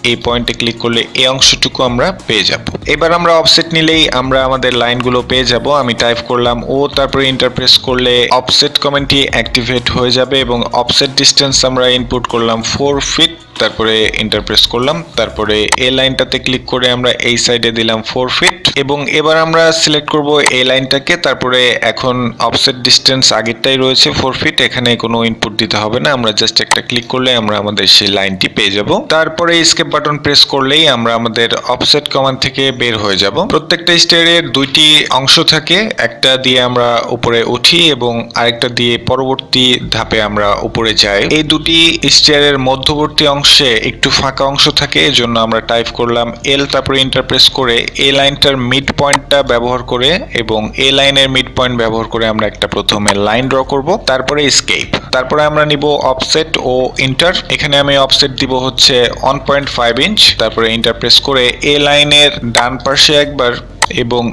এই পয়েন্টে ক্লিক করলে এই অংশটুকু আমরা পেয়ে যাব। এবার আমরা অফসেট নিলেই আমরা আমাদের লাইনগুলো পেয়ে যাব। আমি টাইপ করলাম ও, তারপরে এন্টার প্রেস করলে অফসেট কমান্ডটি অ্যাক্টিভেট হয়ে যাবে এবং অফসেট ডিসটেন্স আমরা ইনপুট করলাম 4 ফিট তারপরে এন্টার প্রেস করলাম, তারপরে এই লাইনটাতে ক্লিক করে আমরা এই সাইডে দিলাম 4 ফিট এবং এবার আমরা সিলেক্ট করব এই লাইনটাকে। তারপরে এখন অফসেট ডিসটেন্স আগেরটাই রয়েছে 4 ফিট, এখানে কোনো ইনপুট দিতে হবে না, আমরা জাস্ট একটা ক্লিক করলে আমরা আমাদের সেই লাইনটি পেয়ে যাব। তারপরে এস্কেপ বাটন প্রেস করলেই আমরা আমাদের অফসেট কমান্ড থেকে বের হয়ে যাব। প্রত্যেকটা স্টেয়ারের দুইটি অংশ থাকে, একটা দিয়ে আমরা উপরে উঠি এবং আরেকটা দিয়ে পরবর্তী ধাপে আমরা উপরে যাই। এই দুটি স্টেয়ারের মধ্যবর্তী অংশে একটু ফাঁকা অংশ থাকে, এজন্য আমরা টাইপ করলাম এল, তারপরে এন্টার প্রেস করে এই লাইনটার মিড পয়েন্টটা ব্যবহার করে এবং এই লাইনের মিড পয়েন্ট ব্যবহার করে আমরা একটা প্রথমে লাইন ড্র করব, তারপরে এস্কেপ, তারপরে আমরা নিব অফসেট ও ইন্টার। এখানে আমি অফসেট দিব হচ্ছে 1.5 ইঞ্চ, তারপরে এন্টার প্রেস করে এই লাইনের ডান পাশে একবার এবং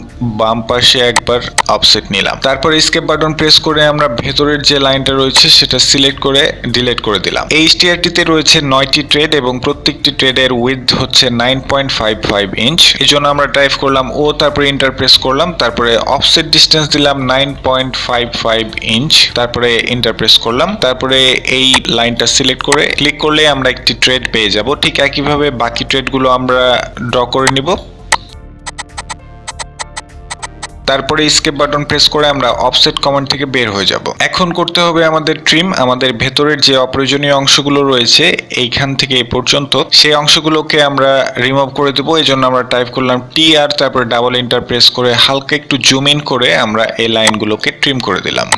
বাম পাশে একবার অফসেট নিলাম। তারপর এস্কেপ বাটন প্রেস করে আমরা ভেতরের যে লাইনটা রয়েছে সেটা সিলেক্ট করে ডিলিট করে দিলাম। এই স্টিয়ারটিতে রয়েছে 9টি ট্রেড এবং প্রত্যেকটি ট্রেডের উইডথ হচ্ছে 9.55 ইঞ্চ। এই জন্য আমরা টাইপ করলাম ও, তারপরে এন্টার প্রেস করলাম, তারপরে অফসেট ডিস্টেন্স দিলাম 9.55 ইঞ্চ, তারপরে এন্টার প্রেস করলাম, তারপরে এই লাইনটা সিলেক্ট করে ক্লিক করলে আমরা একটি ট্রেড পেয়ে যাব। ঠিক একইভাবে বাকি ট্রেডগুলো আমরা ড্র করে নিব। তারপরে এস্কেপ বাটন প্রেস করে আমরা অফসেট কমান্ড থেকে বের হয়ে যাব। এখন করতে হবে আমাদের ট্রিম। আমাদের ভেতরের যে অপ্রয়োজনীয় অংশগুলো রয়েছে এইখান থেকে এই পর্যন্ত, সেই অংশগুলোকে আমরা রিমুভ করে দেবো। এই জন্য আমরা টাইপ করলাম টি আর, তারপরে ডাবল এন্টার প্রেস করে হালকা একটু জুম ইন করে আমরা এই লাইনগুলোকে ট্রিম করে দিলাম।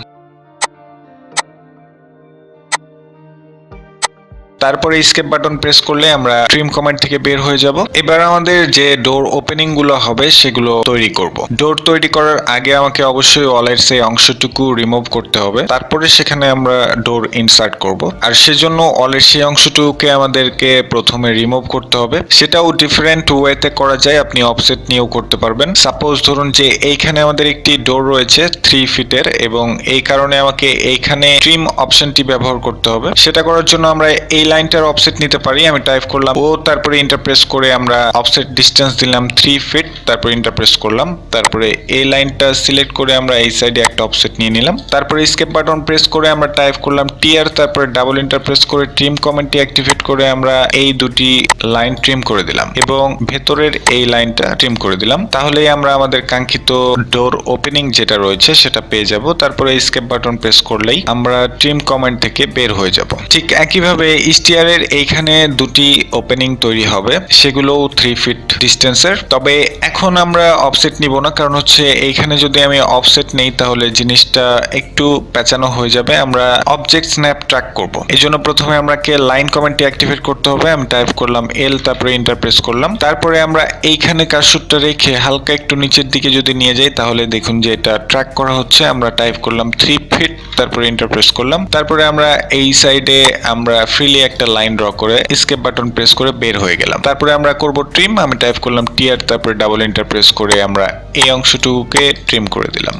তারপরে এস্কেপ বাটন প্রেস করলে আমরা ট্রিম কমান্ড থেকে বের হয়ে যাব। এবার আমাদের যে ডোর ওপেনিং গুলো হবে সেগুলো তৈরি করব। ডোর তৈরি করার আগে আমাকে অবশ্যই ওয়ালের সেই অংশটুকু রিমুভ করতে হবে, তারপরে সেখানে আমরা ডোর ইনসার্ট করব। আর সেজন্য ওয়ালের সেই অংশটুকুকে আমাদেরকে প্রথমে রিমুভ করতে হবে। সেটাও ডিফারেন্ট ওয়েতে করা যায়, আপনি অফসেট নিয়েও করতে পারবেন। সাপোজ ধরুন যে এইখানে আমাদের একটি ডোর রয়েছে 3 ফিটের এবং এই কারণে আমাকে এইখানে ট্রিম অপশনটি ব্যবহার করতে হবে। সেটা করার জন্য আমরা এই লাইনটার অফসেট নিতে পারি। আমি টাইপ করলাম ও, তারপরে এন্টার প্রেস করে আমরা অফসেট ডিসটেন্স দিলাম 3 ফিট, তারপরে এন্টার প্রেস করলাম, তারপরে এই লাইনটা সিলেক্ট করে আমরা এই সাইডে একটা অফসেট নিয়ে নিলাম। তারপরে এস্কেপ বাটন প্রেস করে আমরা টাইপ করলাম টিআর, তারপরে ডাবল এন্টার প্রেস করে ট্রিম কমান্ডটি অ্যাক্টিভেট করে আমরা এই দুটি লাইন ট্রিম করে দিলাম এবং ভেতরের এই লাইনটা ট্রিম করে দিলাম। তাহলেই আমরা আমাদের কাঙ্ক্ষিত ডোর ওপেনিং যেটা রয়েছে সেটা পেয়ে যাব। তারপরে এস্কেপ বাটন প্রেস করলেই আমরা ট্রিম কমান্ড থেকে বের হয়ে যাব। ঠিক একইভাবে স্টিয়ারের এইখানে দুটি ওপেনিং তৈরি হবে, সেগুলো 3 ফিট ডিস্টেন্সের। তবে এখন আমরা অফসেট নিব না, কারণ হচ্ছে এইখানে যদি আমি অফসেট নেই তাহলে জিনিসটা একটু পেঁচানো হয়ে যাবে। আমরা অবজেক্ট স্ন্যাপ ট্র্যাক করব। এই জন্য প্রথমে আমাকে লাইন কমান্ডটি অ্যাক্টিভেট করতে হবে। আমি টাইপ করলাম এল, তারপরে এন্টার প্রেস করলাম, তারপরে আমরা এইখানে কার্সরটা রেখে হালকা একটু নিচের দিকে যদি নিয়ে যাই তাহলে দেখুন যে এটা ট্র্যাক করা হচ্ছে। আমরা টাইপ করলাম 3 ফিট, তারপরে এন্টার প্রেস করলাম, তারপরে আমরা এই সাইডে আমরা ফ্রিলি একটা লাইন ড্র করে এস্কেপ বাটন প্রেস করে বের হয়ে গেলাম। তারপরে আমরা করব ট্রিম। আমি টাইপ করলাম টিআর, তারপরে ডাবল এন্টার প্রেস করে আমরা এই অংশটুকুকে ট্রিম করে দিলাম।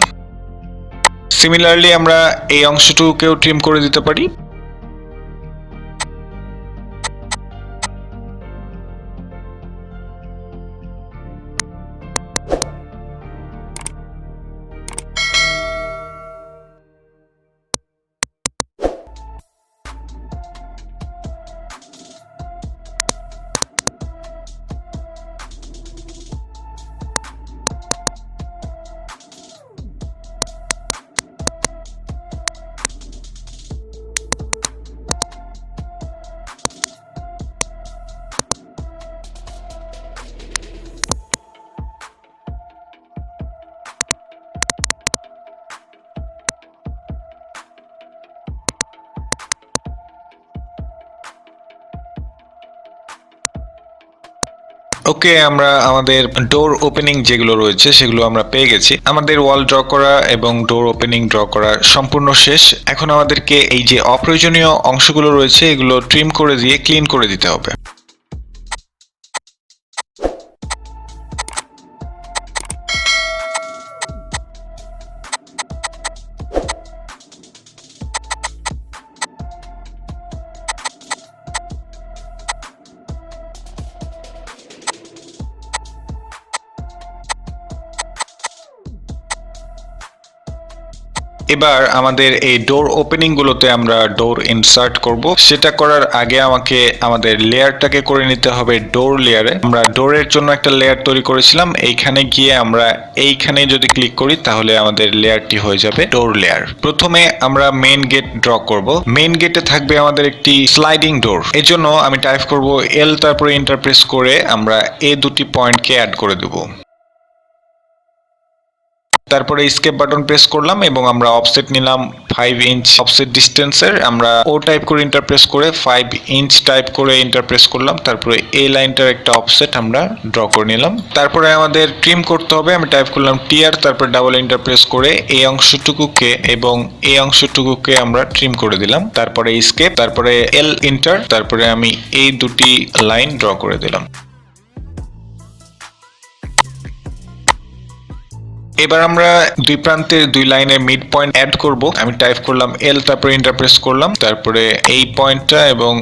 সিমিলারলি আমরা এই অংশটুকুকেও ট্রিম করে দিতে পারি। ওকে, আমরা আমাদের ডোর ওপেনিং যেগুলো রয়েছে সেগুলো আমরা পেয়ে গেছি। আমাদের ওয়াল ড্র করা এবং ডোর ওপেনিং ড্র করা সম্পূর্ণ শেষ। এখন আমাদেরকে এই যে অপ্রয়োজনীয় অংশগুলো রয়েছে এগুলো ট্রিম করে দিয়ে ক্লিন করে দিতে হবে। এবার আমাদের এই ডোর ওপেনিং গুলোতে আমরা ডোর ইনসার্ট করব। সেটা করার আগে আমাকে আমাদের লেয়ারটাকে করে নিতে হবে ডোর লেয়ারে। আমরা ডোরের জন্য একটা লেয়ার তৈরি করেছিলাম, এইখানে গিয়ে আমরা এইখানে যদি ক্লিক করি তাহলে আমাদের লেয়ারটি হয়ে যাবে ডোর লেয়ার। প্রথমে আমরা মেইন গেট ড্র করব। মেইন গেটে থাকবে আমাদের একটি স্লাইডিং ডোর। এর জন্য আমি টাইপ করব এল, তারপরে এন্টার প্রেস করে আমরা এই দুটি পয়েন্টকে অ্যাড করে দেব। তারপরে স্কেপ বাটন প্রেস করলাম এবং আমরা অফসেট নিলাম 5 ইঞ্চ অফসেট ডিস্টেন্সের। আমরা ও টাইপ করে ইন্টারপ্রেস করে 5 ইঞ্চ টাইপ করে ইন্টারপ্রেস করলাম। তারপরে এই লাইনটার একটা অফসেট আমরা ড্র করে নিলাম। তারপরে আমাদের ট্রিম করতে হবে। আমি টাইপ করলাম টিআর, তারপরে ডাবল ইন্টারপ্রেস করে এই অংশটুকুকে এবং এই অংশটুকুকে আমরা ট্রিম করে দিলাম। তারপরে স্কেপ, তারপরে এল ইন্টার, তারপরে আমি এই দুটি লাইন ড্র করে দিলাম। এবার আমরা দুই প্রান্তের দুই লাইনের মিড পয়েন্ট অ্যাড করব। আমি টাইপ করলাম এল, তারপরে ইন্টারপ্রেস করলাম, তারপরে এই পয়েন্টটা এবং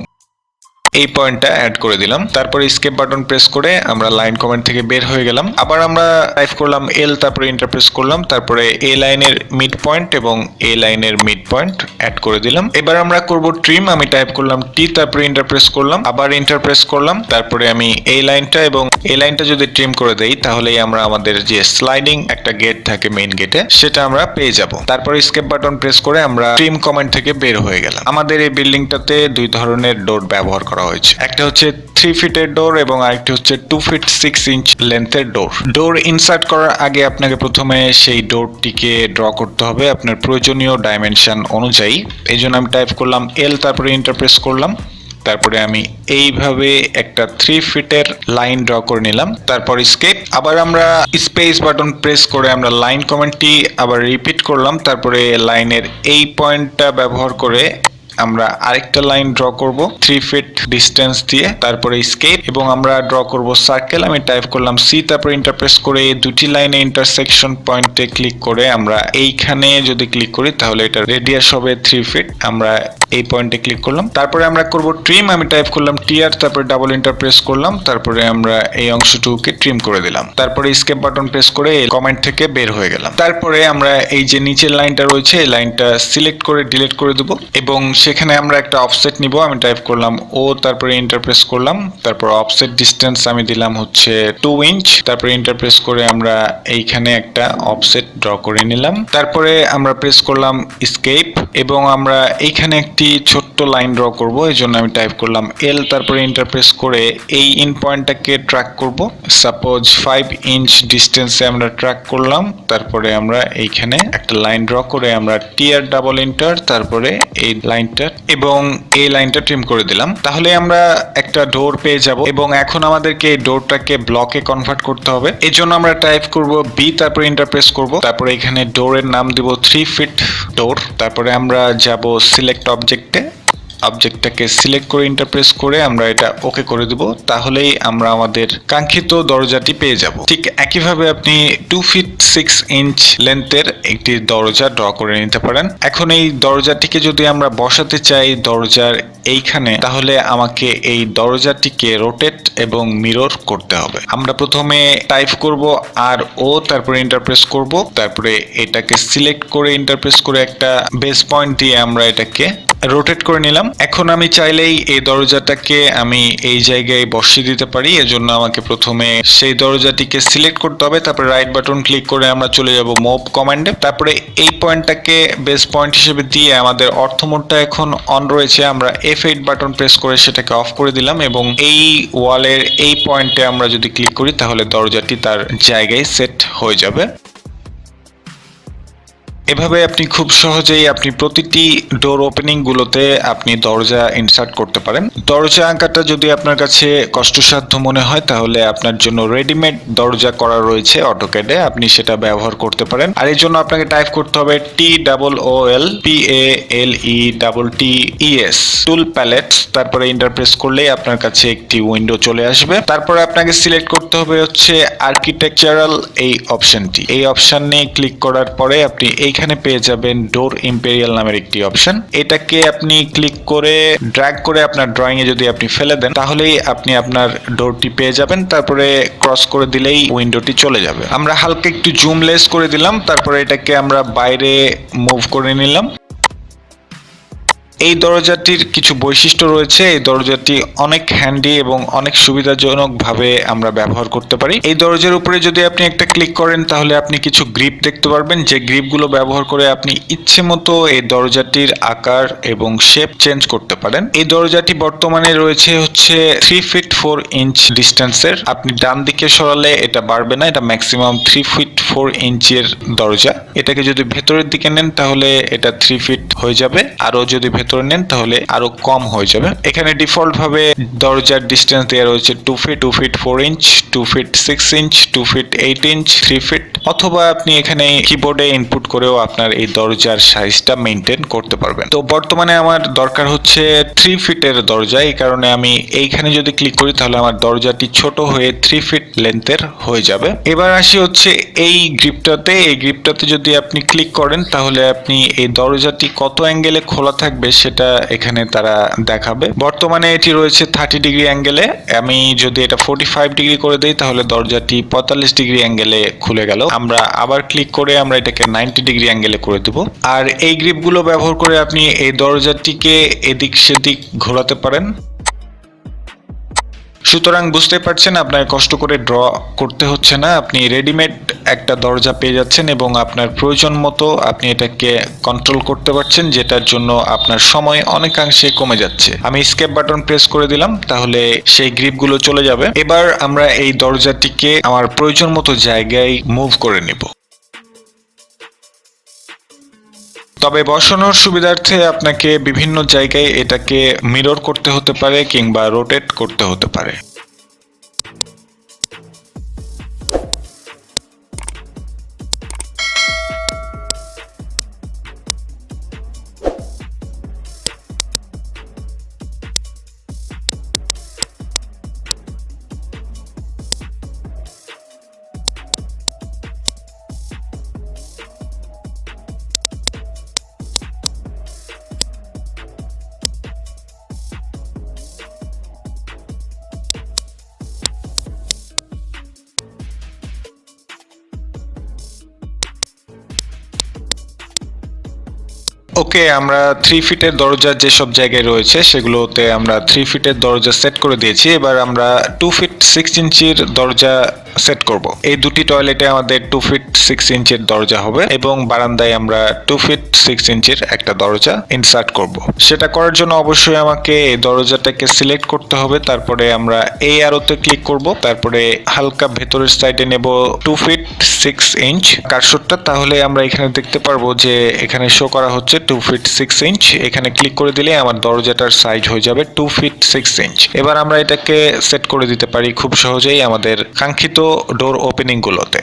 এই পয়েন্টটা অ্যাড করে দিলাম। তারপরে স্কেপ বাটন প্রেস করে আমরা লাইন কমেন্ট থেকে বের হয়ে গেলাম। আবার আমরা টাইপ করলাম এল, তারপরে ইন্টারপ্রেস করলাম, তারপরে এই লাইনের মিড পয়েন্ট এবং এই লাইনের মিড পয়েন্ট অ্যাড করে দিলাম। এবার আমরা করব ট্রিম। আমি টাইপ করলাম টি, তারপরে ইন্টারপ্রেস করলাম, আবার ইন্টারপ্রেস করলাম, তারপরে আমি এই লাইনটা এবং এই লাইনটা যদি ট্রিম করে দেই তাহলেই আমরা আমাদের যে স্লাইডিং একটা গেট থাকে মেইন গেটে সেটা আমরা পেয়ে যাব। তারপরে স্কেপ বাটন প্রেস করে আমরা ট্রিম কমেন্ট থেকে বের হয়ে গেলাম। আমাদের এই বিল্ডিংটাতে দুই ধরনের ডোর ব্যবহার করা হয়েছে। একটা হচ্ছে 3 ফিটের ডোর এবং আরেকটি হচ্ছে 2 ফিট 6 ইঞ্চ লেন্থের ডোর। ডোর ইনসার্ট করার আগে আপনাকে প্রথমে সেই ডোরটিকে ড্র করতে হবে আপনার প্রয়োজনীয় ডাইমেনশন অনুযায়ী। এই জন্য আমি টাইপ করলাম এল, তারপরে ইন্টারপ্রেস করলাম, তারপরে আমি এইভাবে একটা 3 ফিটের লাইন ড্র করে নিলাম। তারপর স্কেপ, আবার আমরা স্পেস বাটন প্রেস করে আমরা লাইন কমেন্টটি আবার রিপিট করলাম। তারপরে লাইনের এই পয়েন্টটা ব্যবহার করে আমরা আরেকটা লাইন ড্র করব 3 ফিট ডিস্টেন্স দিয়ে। তারপরে স্কেপ এবং আমরা ড্র করব সার্কেল। আমি টাইপ করলাম সি, তারপরে ইন্টারপ্রেস করে দুটি লাইনে ইন্টারসেকশন পয়েন্টে ক্লিক করে আমরা এইখানে যদি ক্লিক করি তাহলে এটা রেডিয়াস হবে 3 ফিট। আমরা এই পয়েন্টে ক্লিক করলাম। তারপরে আমরা করব ট্রিম। আমি টাইপ করলাম টিআর, তারপরে ডাবল ইন্টারপ্রেস করলাম, তারপরে আমরা এই অংশটুকুকে ট্রিম করে দিলাম। তারপরে স্কেপ বাটন প্রেস করে কমেন্ট থেকে বের হয়ে গেলাম। তারপরে আমরা এই যে নিচের লাইনটা রয়েছে এই লাইনটা সিলেক্ট করে ডিলিট করে দেব এবং সেখানে আমরা একটা অফসেট নিব। আমি টাইপ করলাম ও, তারপরে ইন্টারপ্রেস করলাম, তারপর অফসেট ডিস্টেন্স আমি দিলাম হচ্ছে 2 ইঞ্চ। তারপরে ইন্টারপ্রেস করে আমরা এইখানে একটা অফসেট ড্র করে নিলাম। তারপরে আমরা প্রেস করলাম স্কেপ এবং আমরা এইখানে একটি ছোট্ট লাইন ড্র করব। এই জন্য আমি টাইপ করলাম এল, তারপরে ইন্টারপ্রেস করে এই ইন পয়েন্টটাকে ট্র্যাক করব। সাপোজ 5 ইঞ্চ ডিস্টেন্সে আমরা ট্র্যাক করলাম। তারপরে আমরা এইখানে একটা লাইন ড্র করে আমরা টিআর ডাবল ইন্টার, তারপরে এই লাইনটা এবং এই লাইনটা ট্রিম করে দিলাম। তাহলে আমরা একটা ডোর পেয়ে যাব এবং এখন আমাদেরকে এই ডোরটাকে ব্লকে কনভার্ট করতে হবে। এই জন্য আমরা টাইপ করব বি, তারপরে ইন্টারপ্রেস করব, তারপরে এখানে ডোরের নাম দিব 3 ফিট ডোর। তারপরে আমরা যাব সিলেক্ট অবজেক্টে, অবজেক্টটাকে সিলেক্ট করে ইন্টারপ্রেস করে আমরা এটা ওকে করে দিব। তাহলেই আমরা আমাদের কাঙ্ক্ষিত দরজাটি পেয়ে যাব। ঠিক একইভাবে আপনি 2 ফিট 6 ইঞ্চ লেন্থের একটি দরজা ড্র করে নিতে পারেন। এখন এই দরজাটিকে যদি আমরা বসাতে চাই দরজার এইখানে, তাহলে আমাকে এই দরজাটিকে রোটেট এবং মিরর করতে হবে। আমরা প্রথমে টাইপ করব আর ও, তারপরে ইন্টারপ্রেস করব, তারপরে এটাকে সিলেক্ট করে ইন্টারপ্রেস করে একটা বেস পয়েন্ট দিয়ে আমরা এটাকে রোটেট করে নিলাম। এখন আমি চাইলেই এই দরজাটাকে আমি এই জায়গায় বসিয়ে দিতে পারি। এজন্য আমাকে প্রথমে সেই দরজাটিকে সিলেক্ট করতে হবে, তারপরে রাইট বাটন ক্লিক করে আমরা চলে যাব মুভ কমান্ডে। তারপরে এই পয়েন্টটাকে বেস পয়েন্ট হিসেবে দিয়ে আমাদের অর্থ মোডটা এখন অন রয়েছে, আমরা F8 বাটন প্রেস করে সেটাকে অফ করে দিলাম এবং এই ওয়ালের এই পয়েন্টে আমরা যদি ক্লিক করি তাহলে দরজাটি তার জায়গায় সেট হয়ে যাবে। এভাবে আপনি খুব সহজেই আপনি প্রতিটি ডোর ওপেনিং গুলোতে আপনি দরজা ইনসার্ট করতে পারেন। দরজা আঁকাটা যদি আপনার কাছে কষ্টসাধ্য মনে হয় তাহলে আপনার জন্য রেডিমেড দরজা করা রয়েছে অটোক্যাডে, আপনি সেটা ব্যবহার করতে পারেন। আর এই জন্য আপনাকে টাইপ করতে হবে TOOLPALETTES টুল প্যালেটস, তারপরে ইন্টারপ্রেস করলেই আপনার কাছে একটি উইন্ডো চলে আসবে। তারপরে আপনাকে সিলেক্ট করতে হবে হচ্ছে আর্কিটেকচারাল এই অপশনটি। এই অপশন নিয়ে ক্লিক করার পরে আপনি এই এইখানে পেয়ে যাবেন ডোর ইম্পেরিয়াল নামের একটি অপশন। এটাকে আপনি ক্লিক করে ড্র্যাগ করে আপনার ড্রয়িং এ যদি আপনি ফেলে দেন তাহলেই আপনি আপনার ডোরটি পেয়ে যাবেন। তারপরে ক্রস করে দিলেই উইন্ডোটি চলে যাবে। আমরা হালকা একটু জুমলেস করে দিলাম, তারপরে এটাকে আমরা বাইরে মুভ করে নিলাম। এই দরজাটির কিছু বৈশিষ্ট্য রয়েছে। এই দরজাটি অনেক হ্যান্ডি এবং অনেক সুবিধাজনক ভাবে আমরা ব্যবহার করতে পারি। এই দরজার উপরে যদি আপনি একটা ক্লিক করেন তাহলে আপনি কিছু গ্রিপ দেখতে পারবেন, যে গ্রিপগুলো ব্যবহার করে আপনি ইচ্ছে মতো এই দরজাটির আকার এবং শেপ চেঞ্জ করতে পারেন। এই দরজাটি বর্তমানে রয়েছে হচ্ছে 3 ফিট 4 ইঞ্চ ডিস্টেন্সের। আপনি ডান দিকে সরালে এটা বাড়বে না, এটা ম্যাক্সিমাম 3 ফিট 4 ইঞ্চের দরজা। এটাকে যদি ভেতরের দিকে নেন তাহলে এটা 3 ফিট হয়ে যাবে, আরো যদি ভেতরে নেন তাহলে আরো কম হয়ে যাবে। এখানে ডিফল্ট ভাবে দরজার ডিস্টেন্স দেওয়া রয়েছে 2 feet, 2 feet 4 inch, 2 feet 6 inch, 2 feet 8 inch, 3 feet, অথবা আপনি এখানে কিবোর্ডে ইনপুট করেও আপনার এই দরজার সাইজটা মেনটেন করতে পারবেন। তো বর্তমানে আমার দরকার হচ্ছে 3 ফিটের দরজা, এই কারণে আমি এইখানে যদি ক্লিক করি তাহলে আমার দরজাটি ছোট হয়ে 3 ফিট লেন্থের হয়ে যাবে। এবার আসি হচ্ছে এই গ্রিপটাতে। এই গ্রিপটাতে যদি আপনি ক্লিক করেন তাহলে আপনি এই দরজাটি কত অ্যাঙ্গেলে খোলা থাকবে সেটা এখানে তারা দেখাবে। বর্তমানে এটি রয়েছে 30 ডিগ্রি অ্যাঙ্গেলে। আমি যদি এটা 45 ডিগ্রি করে দেই তাহলে দরজাটি 45 ডিগ্রি অ্যাঙ্গেলে খুলে গেল। আমরা আবার ক্লিক করে আমরা এটাকে 90 ডিগ্রি অ্যাঙ্গেলে করে দেব। আর এই গ্রিপগুলো ব্যবহার করে আপনি এই দরজাটিকে এদিক সেদিক ঘোরাতে পারেন। সুতরাং বুঝতে পারছেন আপনার কষ্ট করে ড্র করতে হচ্ছে না, আপনি রেডিমেড একটা দরজা পেয়ে যাচ্ছেন এবং আপনার প্রয়োজন মতো আপনি এটাকে কন্ট্রোল করতে পারছেন, যেটার জন্য আপনার সময় অনেকাংশে কমে যাচ্ছে। আমি এসকেপ বাটন প্রেস করে দিলাম, তাহলে সেই গ্রিপগুলো চলে যাবে। এবার আমরা এই দরজাটিকে আমার প্রয়োজন মতো জায়গায় মুভ করে নিব। তবে বসানোর সুবিধার্থে আপনাকে বিভিন্ন জায়গায় এটাকে মিরর করতে হতে পারে কিংবা রোটেট করতে হতে পারে। ওকে, আমরা 3 ফিটের দরজা যেসব জায়গায় রয়েছে সেগুলোতে আমরা 3 ফিটের দরজা সেট করে দিয়েছি। এবার আমরা 2 ফিট 6 ইঞ্চির দরজা সেট করব। এই দুটি টয়লেটে আমাদের 2 ফিট 6 ইঞ্চির দরজা হবে এবং বারান্দায় আমরা 2 ফিট 6 ইঞ্চির একটা দরজা ইনসার্ট করব। সেটা করার জন্য অবশ্যই আমাকে এই দরজাটাকে সিলেক্ট করতে হবে। তারপরে আমরা এই অ্যারোতে ক্লিক করব, তারপরে হালকা ভেতরের সাইডে নেব 2 ফিট 6 ইঞ্চ কারসরটা। তাহলে আমরা এখানে দেখতে পারবো যে এখানে শো করা হচ্ছে 2 ফিট 6 ইঞ্চ। এখানে ক্লিক করে দিলে আমার দরজাটার সাইজ হয়ে যাবে 2 ফিট 6 ইঞ্চ। এবার আমরা এটাকে সেট করে দিতে পারি খুব সহজেই আমাদের কাঙ্ক্ষিত ডোর ওপেনিং গুলোতে।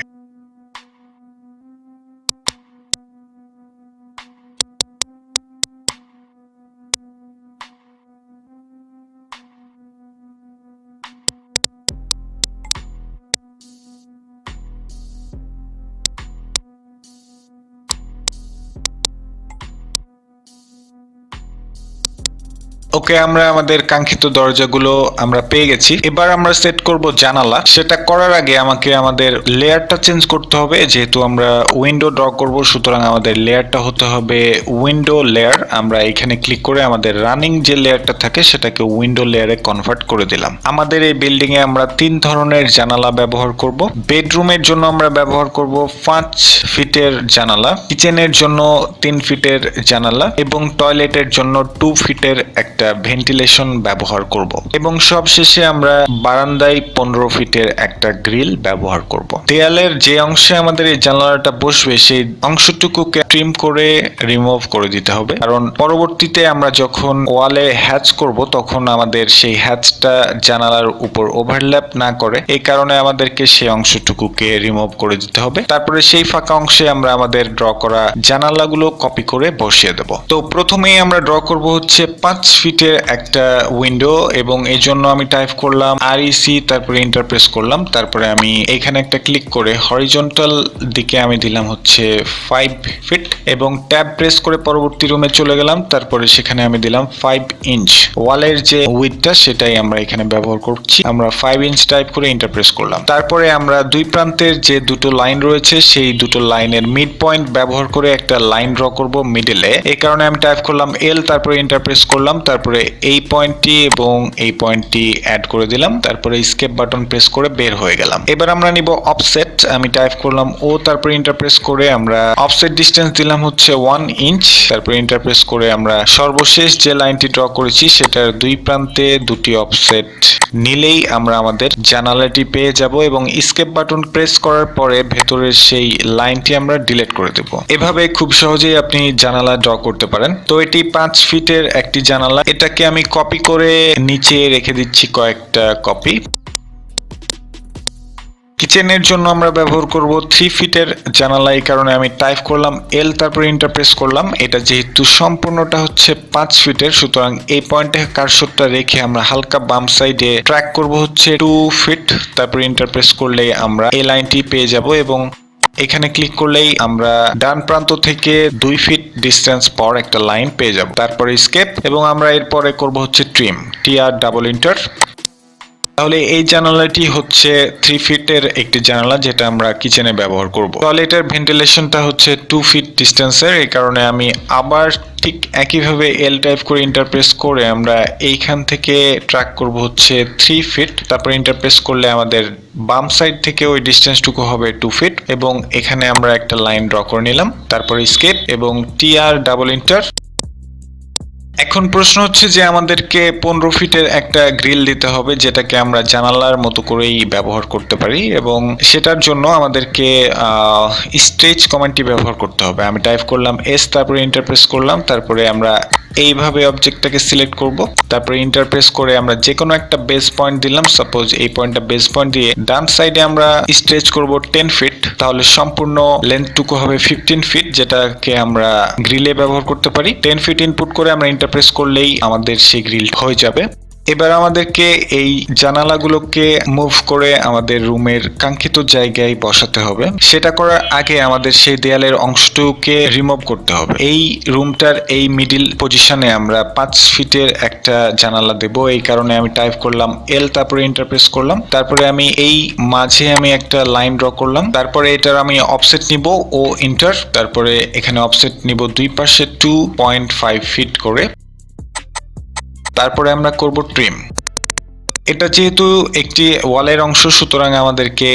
ওকে, আমরা আমাদের কাঙ্ক্ষিত দরজাগুলো আমরা পেয়ে গেছি। এবার আমরা সেট করব জানালা। সেটা করার আগে আমাকে আমাদের লেয়ারটা চেঞ্জ করতে হবে। যেহেতু আমরা উইন্ডো ড্র করব সুতরাং আমাদের লেয়ারটা হতে হবে উইন্ডো লেয়ার। আমরা এখানে ক্লিক করে আমাদের রানিং যে লেয়ারটা থাকে সেটাকে উইন্ডো লেয়ারে কনভার্ট করে দিলাম। আমাদের এই বিল্ডিং এ আমরা 3 ধরনের জানালা ব্যবহার করব। বেডরুমের জন্য আমরা ব্যবহার করব 5 ফিটের জানালা, কিচেনের জন্য 3 ফিটের জানালা এবং টয়লেটের জন্য 2 ফিটের একটা ভেন্টিলেশন ব্যবহার করব এবং সবশেষে আমরা বারান্দায় 15 ফিটের একটা গ্রিল ব্যবহার করব। দেয়ালের যে অংশে আমাদের এই জানালাটা বসবে সেই অংশটুকুকে ট্রিম করে রিমুভ করে দিতে হবে, কারণ পরবর্তীতে আমরা যখন ওয়ালে হ্যাচ করব তখন আমাদের সেই হ্যাচটা জানালার উপর ওভারল্যাপ না করে, এই কারণে আমাদেরকে সেই অংশটুকুকে রিমুভ করে দিতে হবে। তারপরে সেই ফাঁকা অংশে আমরা আমাদের ড্র করা জানালাগুলো কপি করে বসিয়ে দেব। তো প্রথমেই আমরা ড্র করব হচ্ছে 5 ফিটের ফিটের একটা উইন্ডো এবং এই জন্য আমি টাইপ করলাম REC, তারপরে এন্টার প্রেস করলাম। তারপরে আমি এখানে একটা ক্লিক করে হরিজন্টাল দিকে আমি দিলাম হচ্ছে 5 ফিট এবং ট্যাব প্রেস করে পরবর্তী রুমে চলে গেলাম। তারপরে সেখানে আমি দিলাম 5 ইঞ্চ। ওয়ালের যে উইডথটা সেটাই আমরা এখানে ব্যবহার করছি। আমরা 5 ইঞ্চ টাইপ করে এন্টার প্রেস করলাম। তারপরে আমরা দুই প্রান্তের যে দুটো লাইন রয়েছে সেই দুটো লাইনের মিড পয়েন্ট ব্যবহার করে একটা লাইন ড্র করব মিডলে। এই কারণে আমি টাইপ করলাম L, তারপরে এন্টার প্রেস করলাম। তারপরে এই পয়েন্টটি এবং এই পয়েন্টটি অ্যাড করে দিলাম। তারপরে এস্কেপ বাটন প্রেস করে বের হয়ে গেলাম। এবার আমরা নিব অফসেট। আমি টাইপ করলাম O, তারপরে এন্টার প্রেস করে আমরা অফসেট ডিসটেন্স দিলাম হচ্ছে 1 ইঞ্চ। তারপরে এন্টার প্রেস করে আমরা সর্বশেষ যে লাইনটি ড্র করেছি সেটার দুই প্রান্তে দুটি অফসেট নিলেই আমরা আমাদের জানালাটি পেয়ে যাব এবং এস্কেপ বাটন প্রেস করার পরে ভেতরের সেই লাইনটি আমরা ডিলিট করে দেব। এভাবে খুব সহজেই আপনি জানালা ড্র করতে পারেন। তো এটি 5 ফিটের একটি জানালা। এটাকে আমি কপি করে নিচে রেখে দিচ্ছি কয়েকটা কপি। কিচেনের জন্য আমরা ব্যবহার করব 3 ফিটের জানালা। এই কারণে আমি টাইপ করলাম L, তারপরে এন্টার প্রেস করলাম। এটা যেহেতু সম্পূর্ণটা হচ্ছে 5 ফিটের, সুতরাং এই পয়েন্টে কার্সরটা রেখে আমরা হালকা বাম সাইডে ট্র্যাক করব হচ্ছে 2 ফিট। তারপরে এন্টার প্রেস করলেই আমরা এই লাইনটি পেয়ে যাব এবং এখানে ক্লিক করলেই আমরা ডান প্রান্ত থেকে 2 ফিট ডিস্টেন্স পর একটা লাইন পেয়ে যাব। তারপরে এস্কেপ এবং আমরা এরপরে করব হচ্ছে ট্রিম, TR ডাবল এন্টার। তাহলে এই জানালাটি হচ্ছে 3 ফিটের একটি জানালা যেটা আমরা কিচেনে ব্যবহার করব। তাহলে এটার ভেন্টিলেশনটা হচ্ছে 2 ফিট ডিস্টেন্সের। এই কারণে আমি আবার ঠিক একইভাবে L টাইপ করে ইন্টারপ্রেস করে আমরা এইখান থেকে ট্র্যাক করব হচ্ছে 3 ফিট। তারপর ইন্টারপ্রেস করলে আমাদের বাম সাইড থেকে ওই ডিস্টেন্সটুকু হবে 2 ফিট এবং এখানে আমরা একটা লাইন ড্র করে নিলাম। তারপর এস্কেপ এবং TR ডাবল এন্টার। এখন প্রশ্ন হচ্ছে যে আমাদেরকে 15 ফিটের একটা গ্রিল দিতে হবে যেটাকে আমরা জানালার মতো করেই ব্যবহার করতে পারি এবং সেটার জন্য আমাদেরকে স্ট্রেচ কমান্ডটি ব্যবহার করতে হবে। আমি টাইপ করলাম S, তারপরে ইন্টারপ্রেস করলাম। তারপরে আমরা এইভাবে অবজেক্টটাকে সিলেক্ট করব। তারপরে ইন্টারপ্রেস করে আমরা যে কোনো একটা বেস পয়েন্ট দিলাম। সাপোজ এই পয়েন্টটা বেস পয়েন্ট দিয়ে ডান সাইডে আমরা স্ট্রেচ করব 10 ফিট। তাহলে সম্পূর্ণ লেন্থটুকু হবে 15 ফিট, যেটাকে আমরা গ্রিলে ব্যবহার করতে পারি। 10 ফিট ইনপুট করে আমরা ইন্টারপ্রেস করলেই আমাদের সেই গ্রিল হয়ে যাবে। এবার আমাদেরকে এই জানালাগুলোকে মুভ করে আমাদের রুমের কাঙ্ক্ষিত জায়গায় বসাতে হবে। সেটা করার আগে আমাদের সেই দেয়ালের অংশটুকুকে রিমুভ করতে হবে। এই রুমটার এই মিডিল পজিশনে আমরা 5 ফিটের একটা জানালা দেব। এই কারণে আমি টাইপ করলাম L, তারপরে ইন্টারপ্রেস করলাম। তারপরে আমি এই মাঝে আমি একটা লাইন ড্র করলাম। তারপরে এটার আমি অফসেট নিব ও ইন্টার। তারপরে এখানে অফসেট নিব দুই পাশে 2.5 ফিট করে। তারপরে আমরা করব ট্রিম। এটা যেহেতু একটি ওয়ালের অংশ, সুতরাং আমাদেরকে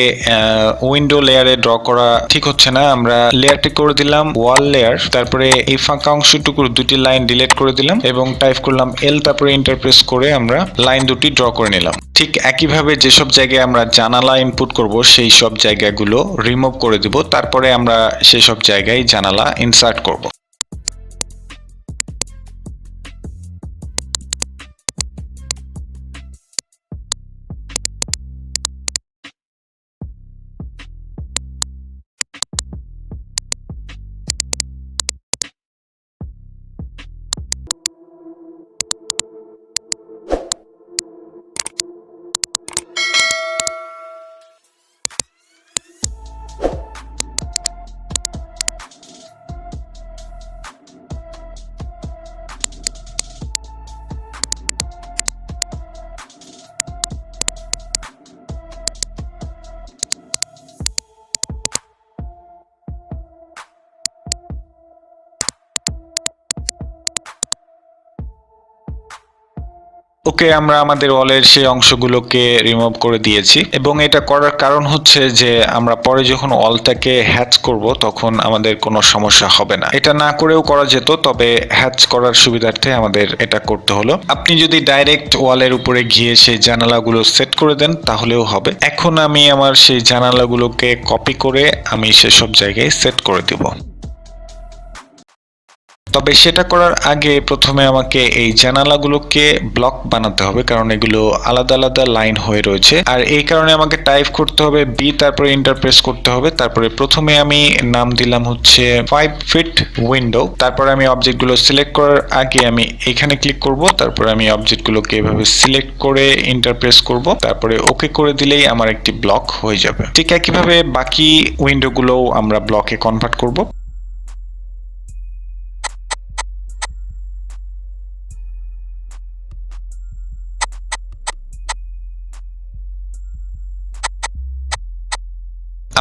উইন্ডো লেয়ারে ড্র করা ঠিক হচ্ছে না। আমরা লেয়ারটি করে দিলাম ওয়াল লেয়ার। তারপরে এই ফাঁকা অংশটুকুর দুটি লাইন ডিলিট করে দিলাম এবং টাইপ করলাম L, তারপরে ইন্টারপ্রেস করে আমরা লাইন দুটি ড্র করে নিলাম। ঠিক একইভাবে যেসব জায়গায় আমরা জানালা ইনপুট করব সেই সব জায়গাগুলো রিমুভ করে দিব। তারপরে আমরা সেই সব জায়গায় জানালা ইনসার্ট করব। ওকে, আমরা আমাদের ওয়ালের সেই অংশগুলোকে রিমুভ করে দিয়েছি এবং এটা করার কারণ হচ্ছে যে আমরা পরে যখন ওয়ালটাকে হ্যাচ করব তখন আমাদের কোনো সমস্যা হবে না। এটা না করেও করা যেত, তবে হ্যাচ করার সুবিধার্থে আমাদের এটা করতে হলো। আপনি যদি ডাইরেক্ট ওয়ালের উপরে গিয়ে সেই জানালাগুলো সেট করে দেন তাহলেও হবে। এখন আমি আমার সেই জানালাগুলোকে কপি করে আমি সেসব জায়গায় সেট করে দিব। তবে সেটা করার আগে প্রথমে আমাকে এই জানালাগুলোকে ব্লক বানাতে হবে, কারণ এগুলো আলাদা আলাদা লাইন হয়ে রয়েছে। আর এই কারণে আমাকে টাইপ করতে হবে বি, তারপরে এন্টার প্রেস করতে হবে। তারপরে প্রথমে আমি নাম দিলাম হচ্ছে 5 ফিট উইন্ডো। তারপরে আমি অবজেক্টগুলো সিলেক্ট করার আগে আমি এখানে ক্লিক করব, তারপরে আমি অবজেক্টগুলোকে এভাবে সিলেক্ট করে এন্টার প্রেস করব, তারপরে ওকে করে দিলেই আমার একটি ব্লক হয়ে যাবে। ঠিক একইভাবে বাকি উইন্ডোগুলোও আমরা ব্লকে কনভার্ট করব।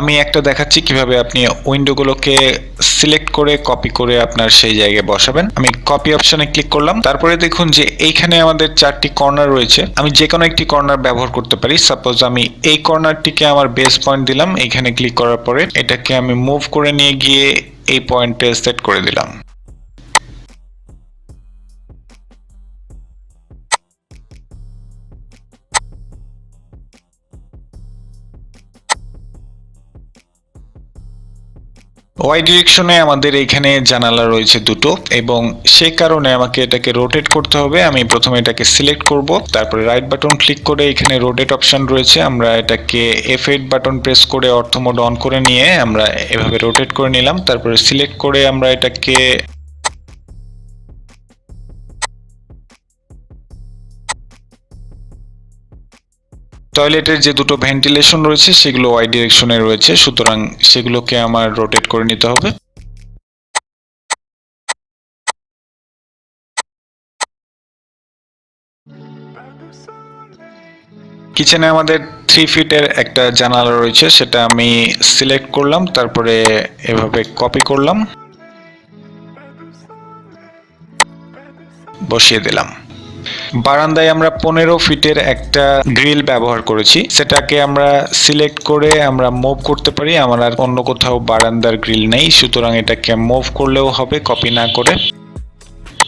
আমি একটা দেখাচ্ছি কিভাবে আপনি উইন্ডোগুলোকে সিলেক্ট করে কপি করে আপনার সেই জায়গায় বসাবেন। আমি কপি অপশনে ক্লিক করলাম, তারপরে দেখুন যে এইখানে আমাদের 4টি কর্নার রয়েছে। আমি যে কোনো একটি কর্নার ব্যবহার করতে পারি। সাপোজ আমি এই কর্নারটিকে আমার বেস পয়েন্ট দিলাম, এইখানে ক্লিক করার পরে এটাকে আমি মুভ করে নিয়ে গিয়ে এই পয়েন্টে সেট করে দিলাম। ওয়াই ডিরেকশনে আমাদের এখানে জানালা রয়েছে দুটো, এবং সে কারণে আমাকে এটাকে রোটেট করতে হবে। আমি প্রথমে এটাকে সিলেক্ট করব, তারপরে রাইট বাটন ক্লিক করে এখানে রোটেট অপশন রয়েছে, আমরা এটাকে F8 বাটন প্রেস করে অর্থ মোড অন করে নিয়ে আমরা এভাবে রোটেট করে নিলাম। তারপরে সিলেক্ট করে আমরা এটাকে টয়লেটের যে দুটো ভেন্টিলেশন রয়েছে সেগুলো ওয়াই ডিরেকশনে রয়েছে, সুতরাং সেগুলোকে আমার রোটেট করে নিতে হবে। কিচেনে আমাদের 3 ফিটের একটা জানালা রয়েছে, সেটা আমি সিলেক্ট করলাম, তারপরে এভাবে কপি করলাম, বসিয়ে দিলাম। বারান্দায় আমরা 15 ফিটের একটা গ্রিল ব্যবহার করেছি, সেটাকে আমরা সিলেক্ট করে আমরা মুভ করতে পারি। আমার আর অন্য কোথাও বারান্দার গ্রিল নেই, সুতরাং এটাকে মুভ করলেও হবে কপি না করে।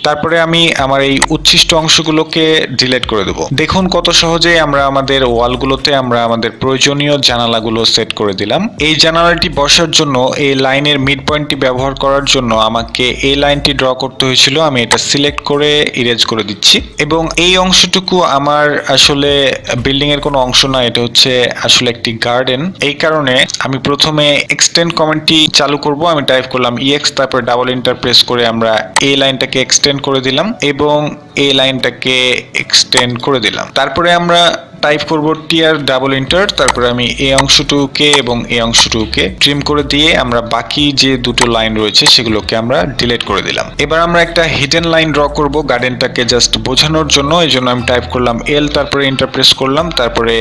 তারপরে আমি আমার এই উচ্ছিষ্ট অংশগুলোকে ডিলিট করে দেব। দেখুন কত সহজে আমরা আমাদের ওয়ালগুলোতে আমরা আমাদের প্রয়োজনীয় জানালাগুলো সেট করে দিলাম। এই জানালাটি বসার জন্য এই লাইনের মিড পয়েন্টটি ব্যবহার করার জন্য আমাকে এই লাইনটি ড্র করতে হয়েছিল। আমি এটা সিলেক্ট করে ইরেজ করে দিচ্ছি, এবং এই অংশটুকু আমার আসলে বিল্ডিং এর কোনো অংশ না, এটা হচ্ছে আসলে একটি গার্ডেন। এই কারণে আমি প্রথমে এক্সটেন্ড কমান্ডটি চালু করব। আমি টাইপ করলাম EX, তারপর ডাবল এন্টার প্রেস করে আমরা এই লাইনটাকে এক্সটেন্ড করে দিলাম এবং এই লাইনটাকে এক্সটেন্ড করে দিলাম। তারপরে আমরা টাইপ করব টিআর ডাবল এন্টার, তারপরে আমি এই অংশটুকুকে এবং এই অংশটুকুকে ট্রিম করে দিয়ে আমরা বাকি যে দুটো লাইন রয়েছে সেগুলোকে আমরা ডিলিট করে দিলাম। এবার আমরা একটা হিডেন লাইন ড্র করব গার্ডেনটাকে জাস্ট বোঝানোর জন্য। এই জন্য আমি টাইপ করলাম এল, তারপরে এন্টার প্রেস করলাম, তারপরে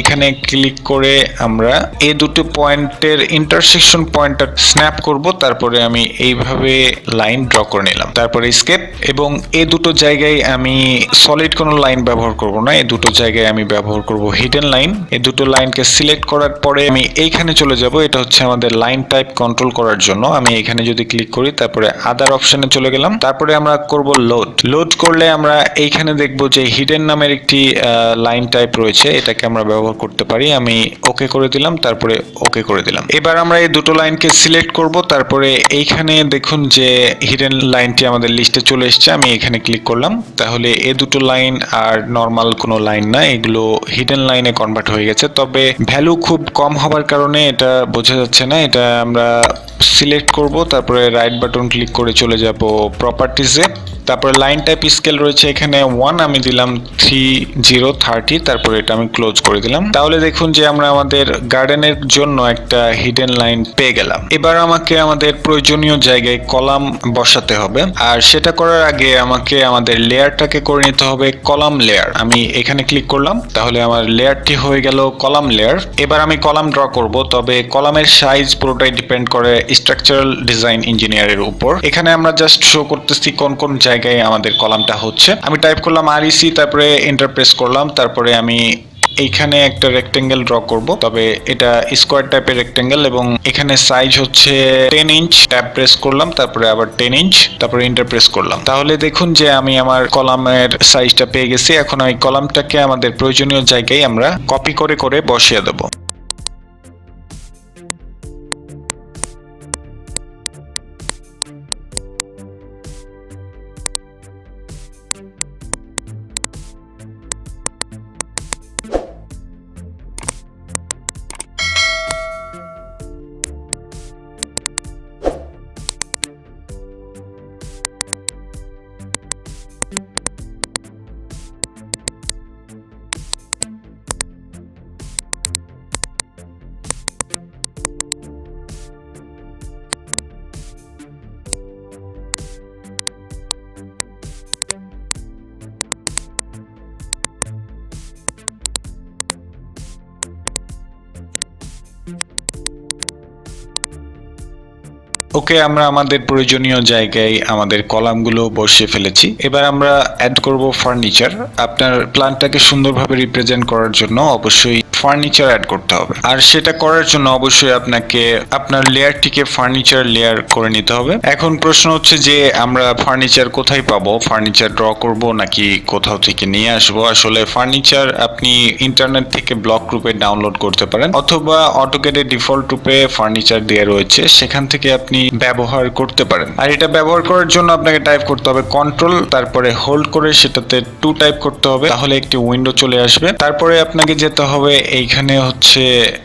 এখানে ক্লিক করে আমরা এই দুটো পয়েন্টের ইন্টারসেকশন পয়েন্টটা স্ন্যাপ করব। তারপরে আমি এইভাবে লাইন ড্র করে নিলাম, তারপরে স্কেপ, এবং এই দুটো জায়গায় আমি সলিড কোনো লাইন ব্যবহার করব না, এই দুটো জায়গায় আমি ব্যবহার করব হিডেন লাইন। এই দুটো লাইনকে সিলেক্ট করার পরে আমি এইখানে চলে যাব, এটা হচ্ছে আমাদের লাইন টাইপ কন্ট্রোল করার জন্য। আমি এখানে যদি ক্লিক করি, তারপরে আদার অপশনে চলে গেলাম, তারপরে আমরা করব লোড করলে আমরা এইখানে দেখব যে হিডেন নামের একটি লাইন টাইপ রয়েছে, এটাকে আমরা ব্যবহার করতে পারি। আমি ওকে করে দিলাম, তারপরে ওকে করে দিলাম। এবার আমরা এই দুটো লাইনকে সিলেক্ট করব, তারপরে এইখানে দেখুন যে হিডেন লাইনটি আমাদের লিস্টে চলে এসেছে। আমি এখানে ক্লিক করলাম, তাহলে এই দুটো লাইন আর নর্মাল কোনো লাইন না, এগুলো হিডেন লাইনে কনভার্ট হয়ে গেছে। তবে ভ্যালু খুব কম হবার কারণে এটা বোঝা যাচ্ছে না। এটা আমরা সিলেক্ট করব, তারপরে রাইট বাটন ক্লিক করে চলে যাব প্রপার্টিজে, তারপরে লাইন টাইপ স্কেল রয়েছে এখানে 1, আমি দিলাম 3030, তারপরে এটা আমি ক্লোজ করে দিলাম। তাহলে দেখুন যে আমরা আমাদের গার্ডেনের জন্য একটা হিডেন লাইন পেয়ে গেলাম। এবার আমাকে আমাদের প্রয়োজনীয় জায়গায় কলাম বসাতে হবে, আর সেটা করার আগে আমাকে আমাদের লেয়ারটাকে করে নিতে হবে কলাম লেয়ার। আমি এখানে ক্লিক করলাম, তাহলে আমার লেয়ারটি হয়ে গেল কলাম লেয়ার। এবার আমি কলাম ড্র করব, তবে কলামের সাইজ পুরোটাই ডিপেন্ড করে স্ট্রাকচারাল ডিজাইন ইঞ্জিনিয়ারের উপর। এখানে আমরা জাস্ট শো করতেছি কোন কোন জায়গায় আমাদের কলামটা হচ্ছে। আমি টাইপ করলাম REC, তারপরে এন্টার প্রেস করলাম, তারপরে আমি এইখানে একটা রেক্টেঙ্গেল ড্র করব, তবে এটা স্কোয়ার টাইপের রেক্টেঙ্গেল, এবং এখানে সাইজ হচ্ছে 10 ইঞ্চ। ট্যাব প্রেস করলাম, তারপরে আবার 10 ইঞ্চ, তারপরে এন্টার প্রেস করলাম। তাহলে দেখুন যে আমি আমার কলামের সাইজটা পেয়ে গেছি। এখন এই কলামটাকে আমাদের প্রয়োজনীয় জায়গায় আমরা কপি করে করে বসিয়ে দেবো। ওকে, আমরা আমাদের প্রয়োজনীয় জায়গায় আমাদের কলামগুলো বসিয়ে ফেলেছি। এবার আমরা অ্যাড করব ফার্নিচার। আপনার প্ল্যানটাকে সুন্দরভাবে রিপ্রেজেন্ট করার জন্য অবশ্যই ফার্নিচার অ্যাড করতে হবে, আর সেটা করার জন্য অবশ্যই আপনাকে আপনার লেয়ারটিকে ফার্নিচার লেয়ার করে নিতে হবে। এখন প্রশ্ন হচ্ছে যে আমরা ফার্নিচার কোথায় পাবো? ফার্নিচার ড্র করব নাকি কোথাও থেকে নিয়ে আসবো? আসলে ফার্নিচার আপনি ইন্টারনেট থেকে ব্লক রূপে ডাউনলোড করতে পারেন, অথবা অটোক্যাডে ডিফল্ট রূপে ফার্নিচার দেওয়া রয়েছে, সেখান থেকে আপনি ব্যবহার করতে পারেন। আর এটা ব্যবহার করার জন্য আপনাকে টাইপ করতে হবে কন্ট্রোল, তারপরে হোল্ড করে সেটাতে 2 টাইপ করতে হবে, তাহলে একটি উইন্ডো চলে আসবে। তারপরে আপনাকে যেতে হবে, এইখানে হচ্ছে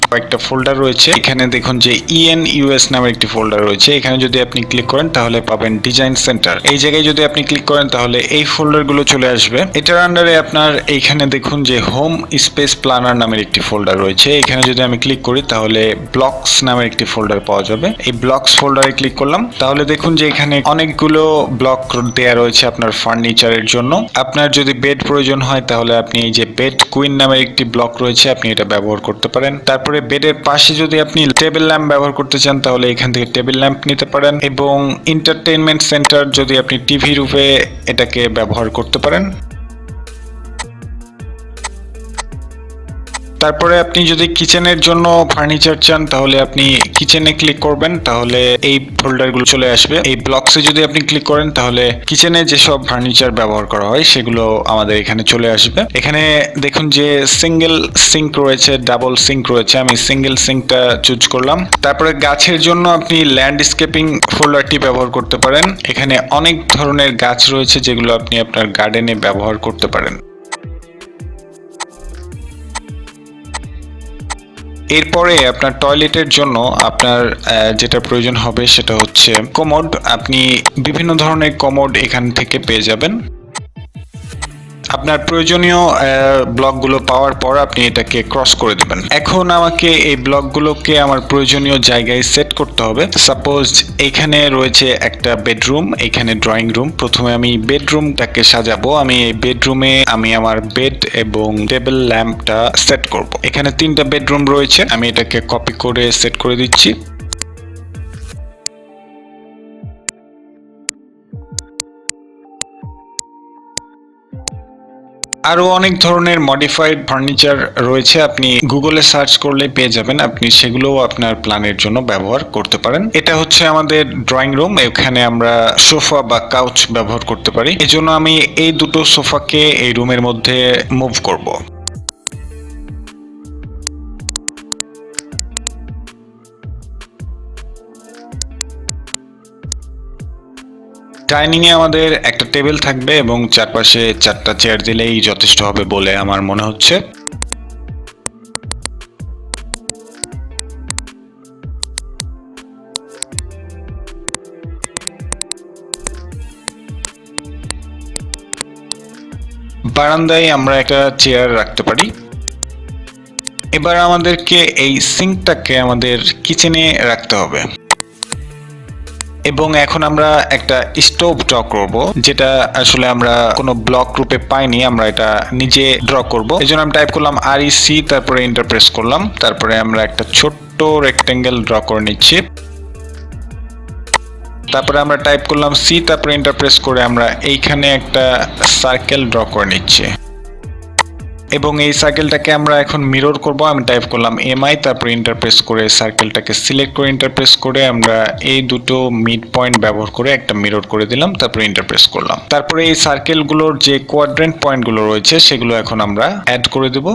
কয়েকটা ফোল্ডার রয়েছে। এখানে দেখুন যে ENUS নামের একটি ফোল্ডার রয়েছে। এখানে যদি আপনি ক্লিক করেন তাহলে পাবেন ডিজাইন সেন্টার। এই জায়গায় যদি আপনি ক্লিক করেন তাহলে এই ফোল্ডারগুলো চলে আসবে। এটার আন্ডারে আপনার এইখানে দেখুন যে হোম স্পেস প্ল্যানার নামের একটি ফোল্ডার রয়েছে। এখানে যদি আমি ক্লিক করি তাহলে ব্লকস নামের একটি ফোল্ডার পাওয়া যাবে। এই ব্লকস ফোল্ডারে ক্লিক করলাম, তাহলে দেখুন যে এখানে অনেকগুলো ব্লক দেয়া রয়েছে আপনার ফার্নিচারের জন্য। আপনার যদি বেড প্রয়োজন হয় তাহলে আপনি এই যে বেড কুইন নামের একটি ব্লক রয়েছে, আপনি এটা ব্যবহার করতে পারেন। তারপরে বেডের পাশে যদি আপনি টেবিল ল্যাম্প ব্যবহার করতে চান তাহলে এখান থেকে টেবিল ল্যাম্প নিতে পারেন, এবং এন্টারটেইনমেন্ট সেন্টার যদি আপনি টিভি রূপে এটাকে ব্যবহার করতে পারেন। তারপরে আপনি যদি কিচেনের জন্য ফার্নিচার চান তাহলে আপনি কিচেনে ক্লিক করবেন, তাহলে এই ফোল্ডারগুলো চলে আসবে। এই ব্লকসে যদি আপনি ক্লিক করেন তাহলে কিচেনে যেসব ফার্নিচার ব্যবহার করা হয় সেগুলো আমাদের এখানে চলে আসবে। এখানে দেখুন যে সিঙ্গেল সিঙ্ক রয়েছে, ডাবল সিঙ্ক রয়েছে। আমি সিঙ্গেল সিঙ্কটা চুজ করলাম। তারপরে গাছের জন্য আপনি ল্যান্ডস্কেপিং ফোল্ডারটি ব্যবহার করতে পারেন। এখানে অনেক ধরনের গাছ রয়েছে যেগুলো আপনি আপনার গার্ডেনে ব্যবহার করতে পারেন। এরপরে আপনার টয়লেটের জন্য আপনার যেটা প্রয়োজন হবে সেটা হচ্ছে কমোড। আপনি বিভিন্ন ধরনের কমোড এখান থেকে পেয়ে যাবেন। আপনার প্রয়োজনীয় ব্লকগুলো পাওয়ার পর আপনি এটাকে ক্রস করে দেবেন। এখন আমাকে এই ব্লকগুলোকে আমার প্রয়োজনীয় জায়গায় সেট করতে হবে। সাপোজ এখানে রয়েছে একটা বেডরুম, এখানে ড্রয়িং রুম। প্রথমে আমি বেডরুমটাকে সাজাবো। আমি এই বেডরুমে আমি আমার বেড এবং টেবিল ল্যাম্পটা সেট করব। এখানে 3টা বেডরুম রয়েছে, আমি এটাকে কপি করে সেট করে দিচ্ছি। আরো অনেক ধরনের মডিফাইড ফার্নিচার রয়েছে, আপনি গুগলে সার্চ করলে পেয়ে যাবেন। আপনি সেগুলোও আপনার প্ল্যানের জন্য ব্যবহার করতে পারেন। এটা হচ্ছে আমাদের ড্রয়িং রুম, এখানে আমরা সোফা বা কাউচ ব্যবহার করতে পারি। এজন্য আমি এই দুটো সোফাকে এই রুমের মধ্যে মুভ করব। ডাইনিং এ আমাদের একটা টেবিল থাকবে এবং চারপাশে 4টা চেয়ার দিলেই যথেষ্ট হবে বলে আমার মনে হচ্ছে। বারান্দায় আমরা একটা চেয়ার রাখতে পারি। এবার আমাদেরকে এই সিঙ্কটাকে আমাদের কিচেনে রাখতে হবে। এবং এখন আমরা একটা স্টোভ ড্র করব, যেটা আসলে আমরা কোনো ব্লক রূপে পাইনি, আমরা এটা নিজে ড্র করব। এজন্য আমি টাইপ করলাম REC, তারপরে এন্টার প্রেস করলাম। তারপরে আমরা একটা ছোট্ট রেক্টেঙ্গেল ড্র করে নিচ্ছি। তারপরে আমরা টাইপ করলাম C, তারপরে এন্টার প্রেস করে আমরা এইখানে একটা সার্কেল ড্র করে নিচ্ছি। এবং এই সার্কেলটাকে আমরা এখন মিরর করব। আমি টাইপ করলাম MI, তারপরে ইন্টারপ্রেস করে সার্কেলটাকে সিলেক্ট করে ইন্টারপ্রেস করে আমরা এই দুটো মিড পয়েন্ট ব্যবহার করে একটা মিরর করে দিলাম, তারপরে ইন্টারপ্রেস করলাম। তারপরে এই সার্কেলগুলোর যে কোয়াড্রেন্ট পয়েন্টগুলো রয়েছে সেগুলো এখন আমরা অ্যাড করে দেব।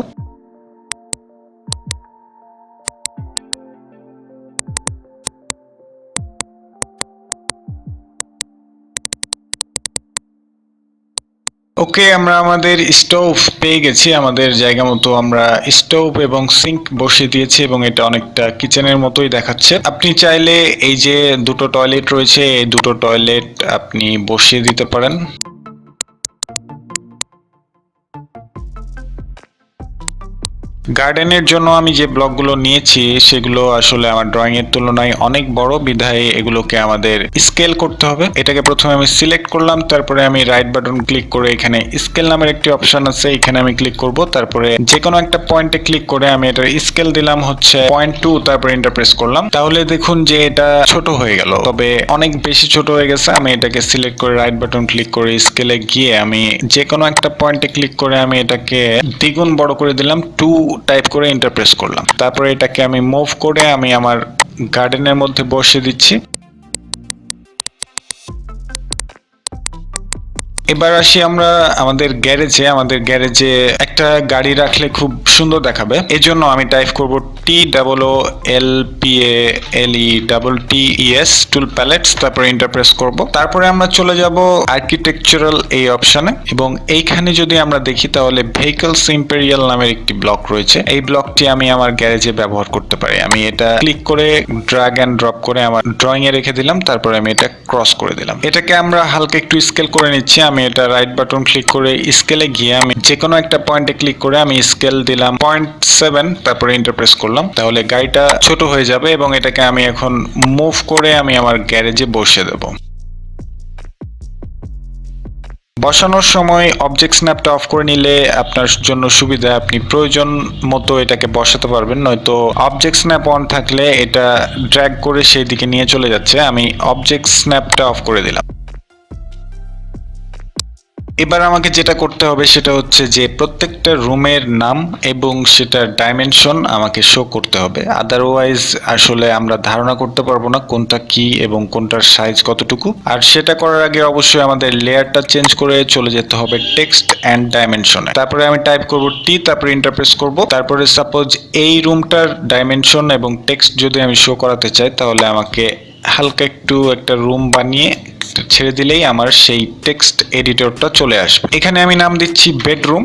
ওকে, আমরা আমাদের স্টোভ পেয়ে গেছি। আমাদের জায়গা মতো আমরা স্টোভ এবং সিঙ্ক বসিয়ে দিয়েছি এবং এটা অনেকটা কিচেনের মতোই দেখাচ্ছে। আপনি চাইলে এই যে দুটো টয়লেট রয়েছে, এই দুটো টয়লেট আপনি বসিয়ে দিতে পারেন। গার্ডেনের জন্য আমি যে ব্লকগুলো নিয়েছি সেগুলো আসলে আমার ড্রয়িং এর তুলনায় অনেক বড়, বিধায় এগুলোকে আমাদের স্কেল করতে হবে। এটাকে প্রথমে আমি সিলেক্ট করলাম, তারপরে আমি রাইট বাটন ক্লিক করে এখানে স্কেল নামের একটি অপশন আছে, এখানে আমি ক্লিক করব। তারপরে যে কোনো একটা পয়েন্টে ক্লিক করে আমি এটার স্কেল দিলাম হচ্ছে 0.2, তারপরে এন্টার প্রেস করলাম। তাহলে দেখুন যে এটা ছোট হয়ে গেল, তবে অনেক বেশি ছোট হয়ে গেছে। আমি এটাকে সিলেক্ট করে রাইট বাটন ক্লিক করে স্কেলে গিয়ে আমি যে কোনো একটা পয়েন্টে ক্লিক করে আমি এটাকে দ্বিগুণ বড় করে দিলাম, 2 টাইপ করে এন্টার প্রেস করলাম। তারপরে এটাকে আমি মুভ করে আমি আমার গার্ডেনের মধ্যে বসিয়ে দিচ্ছি। এবার আসি আমরা আমাদের গ্যারেজে একটা গাড়ি রাখলে খুব সুন্দর দেখাবে। এজন্য আমি টাইপ করব TOOLPLETTES টুল প্যালেটস, তারপরে এন্টার প্রেস করব। তারপরে আমরা চলে যাব আর্কিটেকচারাল এই অপশনে, এবং এইখানে যদি আমরা দেখি তাহলে ভেহিকলস ইম্পেরিয়াল নামের একটি ব্লক রয়েছে। এই ব্লকটি আমি আমার গ্যারেজে ব্যবহার করতে পারি। আমি এটা ক্লিক করে ড্র্যাগ এন্ড ড্রপ করে আমার ড্রয়িং এ রেখে দিলাম, তারপরে আমি এটা ক্রস করে দিলাম। এটাকে আমরা হালকা একটু স্কেল করে নিচ্ছি। আমি এটা রাইট বাটন ক্লিক করে স্কেলে গিয়ে আমি যে কোনো একটা পয়েন্টে ক্লিক করে আমি স্কেল দিলাম 0.7, তারপরে এন্টার প্রেস করলাম। তাহলে গাড়িটা ছোট হয়ে যাবে এবং এটাকে আমি এখন মুভ করে আমি আমার গ্যারেজে বসিয়ে দেব। বসানোর সময় অবজেক্ট স্ন্যাপটা অফ করে নিলে আপনার জন্য সুবিধা, আপনি প্রয়োজন মতো এটাকে বসাতে পারবেন। নয়তো অবজেক্ট স্ন্যাপ অন থাকলে এটা ড্র্যাগ করে সেই দিকে নিয়ে চলে যাচ্ছে। আমি অবজেক্ট স্ন্যাপটা অফ করে দিলাম। এবার আমাকে যেটা করতে হবে সেটা হচ্ছে যে প্রত্যেকটা রুমের নাম এবং সেটার ডাইমেনশন আমাকে শো করতে হবে। আদারওয়াইজ আসলে আমরা ধারণা করতে পারবো না কোনটা কি এবং কোনটার সাইজ কতটুকু। আর সেটা করার আগে অবশ্যই আমাদের লেয়ারটা চেঞ্জ করে চলে যেতে হবে টেক্সট অ্যান্ড ডাইমেনশনে। তারপরে আমি টাইপ করব টি, তারপরে ইন্টারপ্রেস করব। তারপরে সাপোজ এই রুমটার ডাইমেনশন এবং টেক্সট যদি আমি শো করাতে চাই, তাহলে আমাকে হালকা একটু একটা রুম বানিয়ে ছেড়ে দিলেই আমার সেই টেক্সট এডিটরটা চলে আসবে। এখানে আমি নাম দিচ্ছি বেডরুম,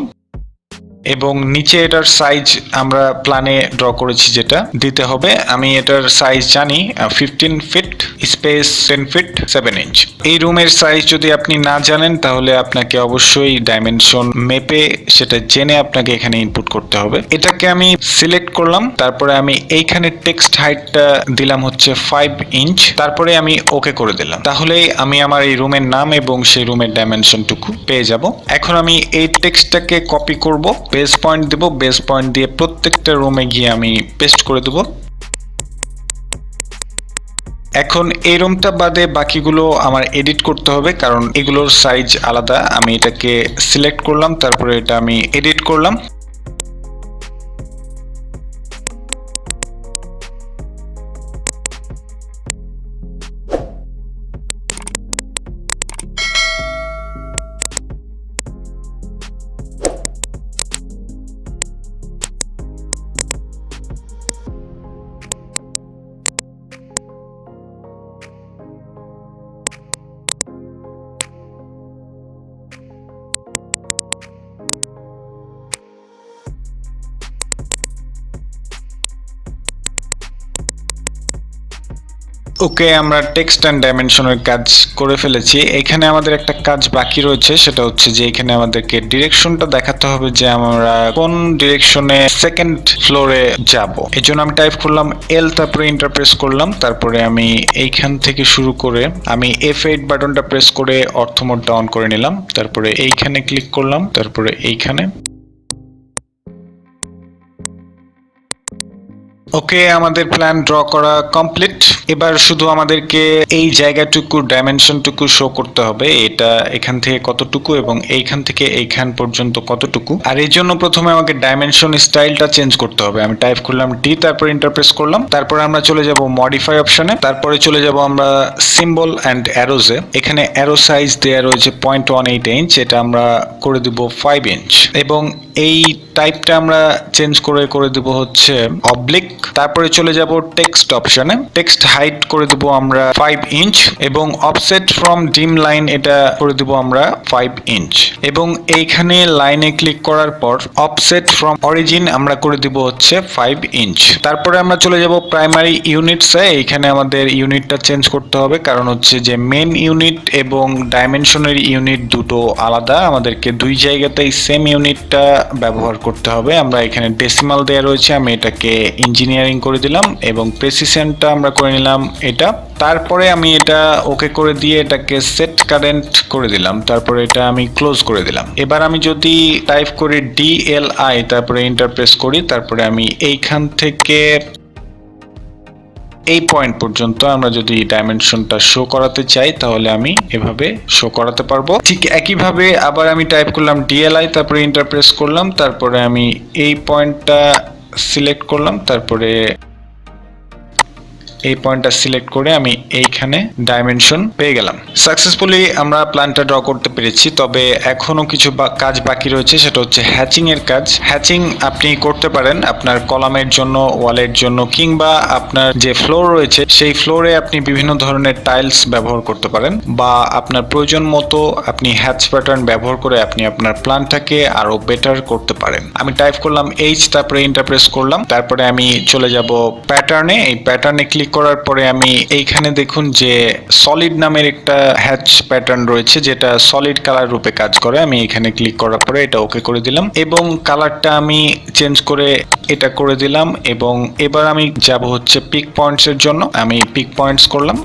এবং নিচে এটার সাইজ আমরা প্ল্যানে ড্র করেছি যেটা দিতে হবে। আমি এটার সাইজ জানি 15 ফিট, স্পেস 10 ফিট 7 ইঞ্চ। এই রুমের সাইজ যদি আপনি না জানেন তাহলে আপনাকে অবশ্যই ডাইমেনশন মেপে সেটা জেনে আপনাকে এখানে ইনপুট করতে হবে। এটাকে আমি সিলেক্ট করলাম, তারপরে আমি এইখানে টেক্সট হাইটটা দিলাম হচ্ছে 5 ইঞ্চ, তারপরে আমি ওকে করে দিলাম। তাহলেই আমি আমার এই রুমের নাম এবং সেই রুমের ডাইমেনশনটুকু পেয়ে যাব। এখন আমি এই টেক্সটটাকে কপি করব, বেস পয়েন্ট দেব, বেস পয়েন্ট দিয়ে প্রত্যেকটা রুমে গিয়ে আমি পেস্ট করে দেব। এখন এই রুমটা বাদে বাকিগুলো আমার এডিট করতে হবে, কারণ এগুলোর সাইজ আলাদা। আমি এটাকে সিলেক্ট করলাম, তারপরে এটা আমি এডিট করলাম। ওকে, আমরা টেক্সট অ্যান্ড ডাইমেনশনের কাজ করে ফেলেছি। এখানে আমাদের একটা কাজ বাকি রয়েছে, সেটা হচ্ছে যে এখানে আমাদেরকে ডিরেকশনটা দেখাতে হবে যে আমরা কোন ডিরেকশনে সেকেন্ড ফ্লোরে যাব। এই জন্য আমি টাইপ করলাম এল, তারপরে এন্টার প্রেস করলাম। তারপরে আমি এইখান থেকে শুরু করে আমি F8 বাটনটা প্রেস করে অর্থ মোডটা অন করে নিলাম। তারপরে এইখানে ক্লিক করলাম, তারপরে এইখানে। ওকে, আমাদের প্ল্যান ড্র করা কমপ্লিট। এবার শুধু আমাদেরকে এই জায়গাটুকু ডাইমেনশনটুকু শো করতে হবে, এটা এখান থেকে কতটুকু এবং এইখান থেকে এইখান পর্যন্ত কতটুকু। আর এই জন্য প্রথমে আমাকে ডাইমেনশন স্টাইলটা চেঞ্জ করতে হবে। আমি টাইপ করলাম ডি, তারপর ইন্টারপ্রেস করলাম। তারপরে আমরা চলে যাব মডিফাই অপশনে, তারপরে চলে যাব আমরা সিম্বল অ্যান্ড অ্যারোজে। এখানে অ্যারো সাইজ দেওয়া রয়েছে 0.18 ইঞ্চ, এটা আমরা করে দিব 5 ইঞ্চ, এবং এই টাইপটা আমরা চেঞ্জ করে দেব হচ্ছে অবলিক। তারপরে চলে যাব টেক্সট অপশনে। টেক্সট হাইট করে দেব আমরা 5 ইঞ্চ এবং অফসেট ফ্রম ডিম লাইন এটা করে দেব আমরা 5 ইঞ্চ এবং এইখানে লাইনে ক্লিক করার পর অফসেট ফ্রম অরিজিন আমরা করে দিব হচ্ছে 5 ইঞ্চ। তারপরে আমরা চলে যাব প্রাইমারি ইউনিটসে। এইখানে আমাদের ইউনিটটা চেঞ্জ করতে হবে, কারণ হচ্ছে যে মেন ইউনিট এবং ডাইমেনশনের ইউনিট দুটো আলাদা, আমাদেরকে দুই জায়গাতেই সেম ইউনিটটা ব্যবহার করতে হবে। আমরা এখানে ডেসিমাল দেয়া রয়েছে, আমি এটাকে ইঞ্জিনিয়ারিং করে দিলাম এবং প্রেসিশনটা আমরা করে নিলাম এটা। তারপরে আমি এটা ওকে করে দিয়ে এটাকে সেট কারেন্ট করে দিলাম, তারপরে এটা আমি ক্লোজ করে দিলাম। এবার আমি যদি টাইপ করি DLI তারপরে এন্টার প্রেস করি, তারপরে আমি এইখান থেকে এই পয়েন্ট পর্যন্ত আমরা যদি ডাইমেনশনটা শো করাতে চাই তাহলে আমি এভাবে শো করাতে পারবো। ঠিক একইভাবে আবার আমি টাইপ করলাম DLI তারপরে এন্টার প্রেস করলাম, তারপরে আমি এই পয়েন্টটা সিলেক্ট করলাম, তারপরে এই পয়েন্টটা সিলেক্ট করে আমি এইখানে ডাইমেনশন পেয়ে গেলাম। সাকসেসফুলি আমরা প্ল্যানটা ড্র করতে পেরেছি, তবে এখনো কিছু কাজ বাকি রয়েছে, সেটা হচ্ছে হ্যাচিং এর কাজ। হ্যাচিং আপনি করতে পারেন আপনার কলামের জন্য, ওয়ালের জন্য, কিংবা আপনার যে ফ্লোর রয়েছে সেই ফ্লোরে আপনি বিভিন্ন ধরনের টাইলস ব্যবহার করতে পারেন, বা আপনার প্রয়োজন মতো আপনি হ্যাচ প্যাটার্ন ব্যবহার করে আপনি আপনার প্ল্যানটাকে আরো বেটার করতে পারেন। আমি টাইপ করলাম H তারপরে এন্টার প্রেস করলাম, তারপরে আমি চলে যাব প্যাটার্নে। এই প্যাটার্নে ক্লিক করার পরে আমি এইখানে দেখুন যে সলিড নামের একটা হ্যাচ প্যাটার্ন রয়েছে যেটা সলিড কালার রূপে কাজ করে। আমি এখানে ক্লিক করার পরে এটা ওকে করে দিলাম এবং কালারটা আমি চেঞ্জ করে এটা করে দিলাম এবং এবার আমি যাব হচ্ছে পিক পয়েন্টস এর জন্য। আমি পিক পয়েন্টস করলাম।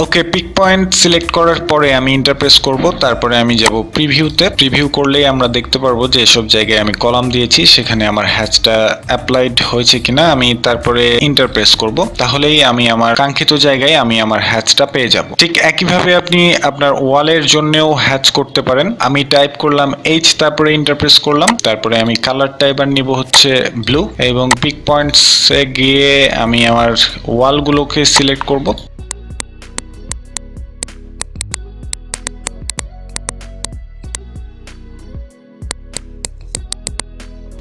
ওকে, পিক পয়েন্ট সিলেক্ট করার পরে আমি ইন্টারপ্রেস করব, তারপরে আমি যাব প্রিভিউতে। প্রিভিউ করলেই আমরা দেখতে পারবো যে এসব জায়গায় আমি কলাম দিয়েছি সেখানে আমার হ্যাচটা অ্যাপ্লাইড হয়েছে কিনা। আমি তারপরে ইন্টারপ্রেস করব, তাহলেই আমি আমার কাঙ্ক্ষিত জায়গায় আমি আমার হ্যাচটা পেয়ে যাব। ঠিক একইভাবে আপনি আপনার ওয়ালের জন্যও হ্যাচ করতে পারেন। আমি টাইপ করলাম H তারপরে ইন্টারপ্রেস করলাম, তারপরে আমি কালারটা এবার নিব হচ্ছে ব্লু এবং পিক পয়েন্টসে গিয়ে আমি আমার ওয়ালগুলোকে সিলেক্ট করব।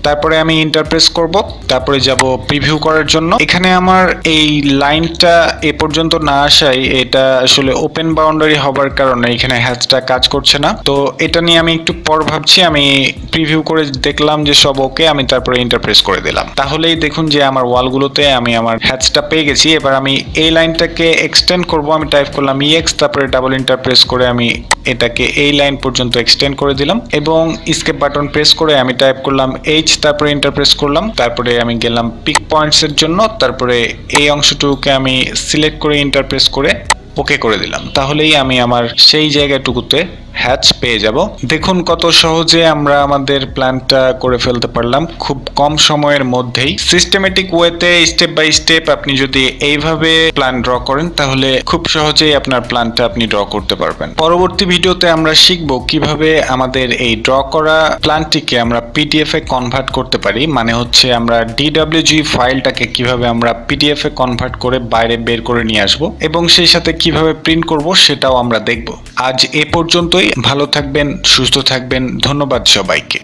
তারপরে আমি ইন্টারপ্রেস করব, তারপরে যাব প্রিভিউ করার জন্য। এখানে আমার এই লাইনটা এ পর্যন্ত না আসায় এটা আসলে ওপেন বাউন্ডারি হবার কারণে এখানে হ্যাচটা কাজ করছে না। তো এটা নিয়ে আমি একটু পর ভাবছি। আমি প্রিভিউ করে দেখলাম যে সব ওকে, আমি তারপরে ইন্টারপ্রেস করে দিলাম। তাহলেই দেখুন যে আমার ওয়ালগুলোতে আমি আমার হ্যাচটা পেয়ে গেছি। এবার আমি এই লাইনটাকে এক্সটেন্ড করব। আমি টাইপ করলাম EX তারপরে ডাবল ইন্টারপ্রেস করে আমি এটাকে এই লাইন পর্যন্ত এক্সটেন্ড করে দিলাম এবং এসকেপ বাটন প্রেস করে আমি টাইপ করলাম H তারপরে ইন্টারপ্রেস করলাম, তারপরে আমি গেলাম পিক পয়েন্টস এর জন্য, তারপরে এই অংশটুকুকে আমি সিলেক্ট করে ইন্টারপ্রেস করে ওকে করে দিলাম। তাহলেই আমি আমার সেই জায়গাটুকুতে হ্যাচ পেয়ে যাব। দেখুন কত সহজে আমরা আমাদের প্ল্যানটা করে ফেলতে পারলাম খুব কম সময়ের মধ্যেই। সিস্টেমেটিক ওয়েতে স্টেপ বাই স্টেপ আপনি যদি এইভাবে প্ল্যান ড্র করেন তাহলে খুব সহজেই আপনার প্ল্যানটা আপনি ড্র করতে পারবেন। পরবর্তী ভিডিওতে আমরা শিখব কিভাবে আমাদের এই ড্র করা প্ল্যানটিকে আমরা PDF এ কনভার্ট করতে পারি, মানে হচ্ছে আমরা DWG ফাইলটাকে কিভাবে আমরা PDF এ কনভার্ট করে বাইরে বের করে নিয়ে আসব এবং সেই সাথে কিভাবে প্রিন্ট করব সেটাও আমরা দেখব। আজ এ পর্যন্তই। ভালো থাকবেন, সুস্থ থাকবেন। ধন্যবাদ সবাইকে।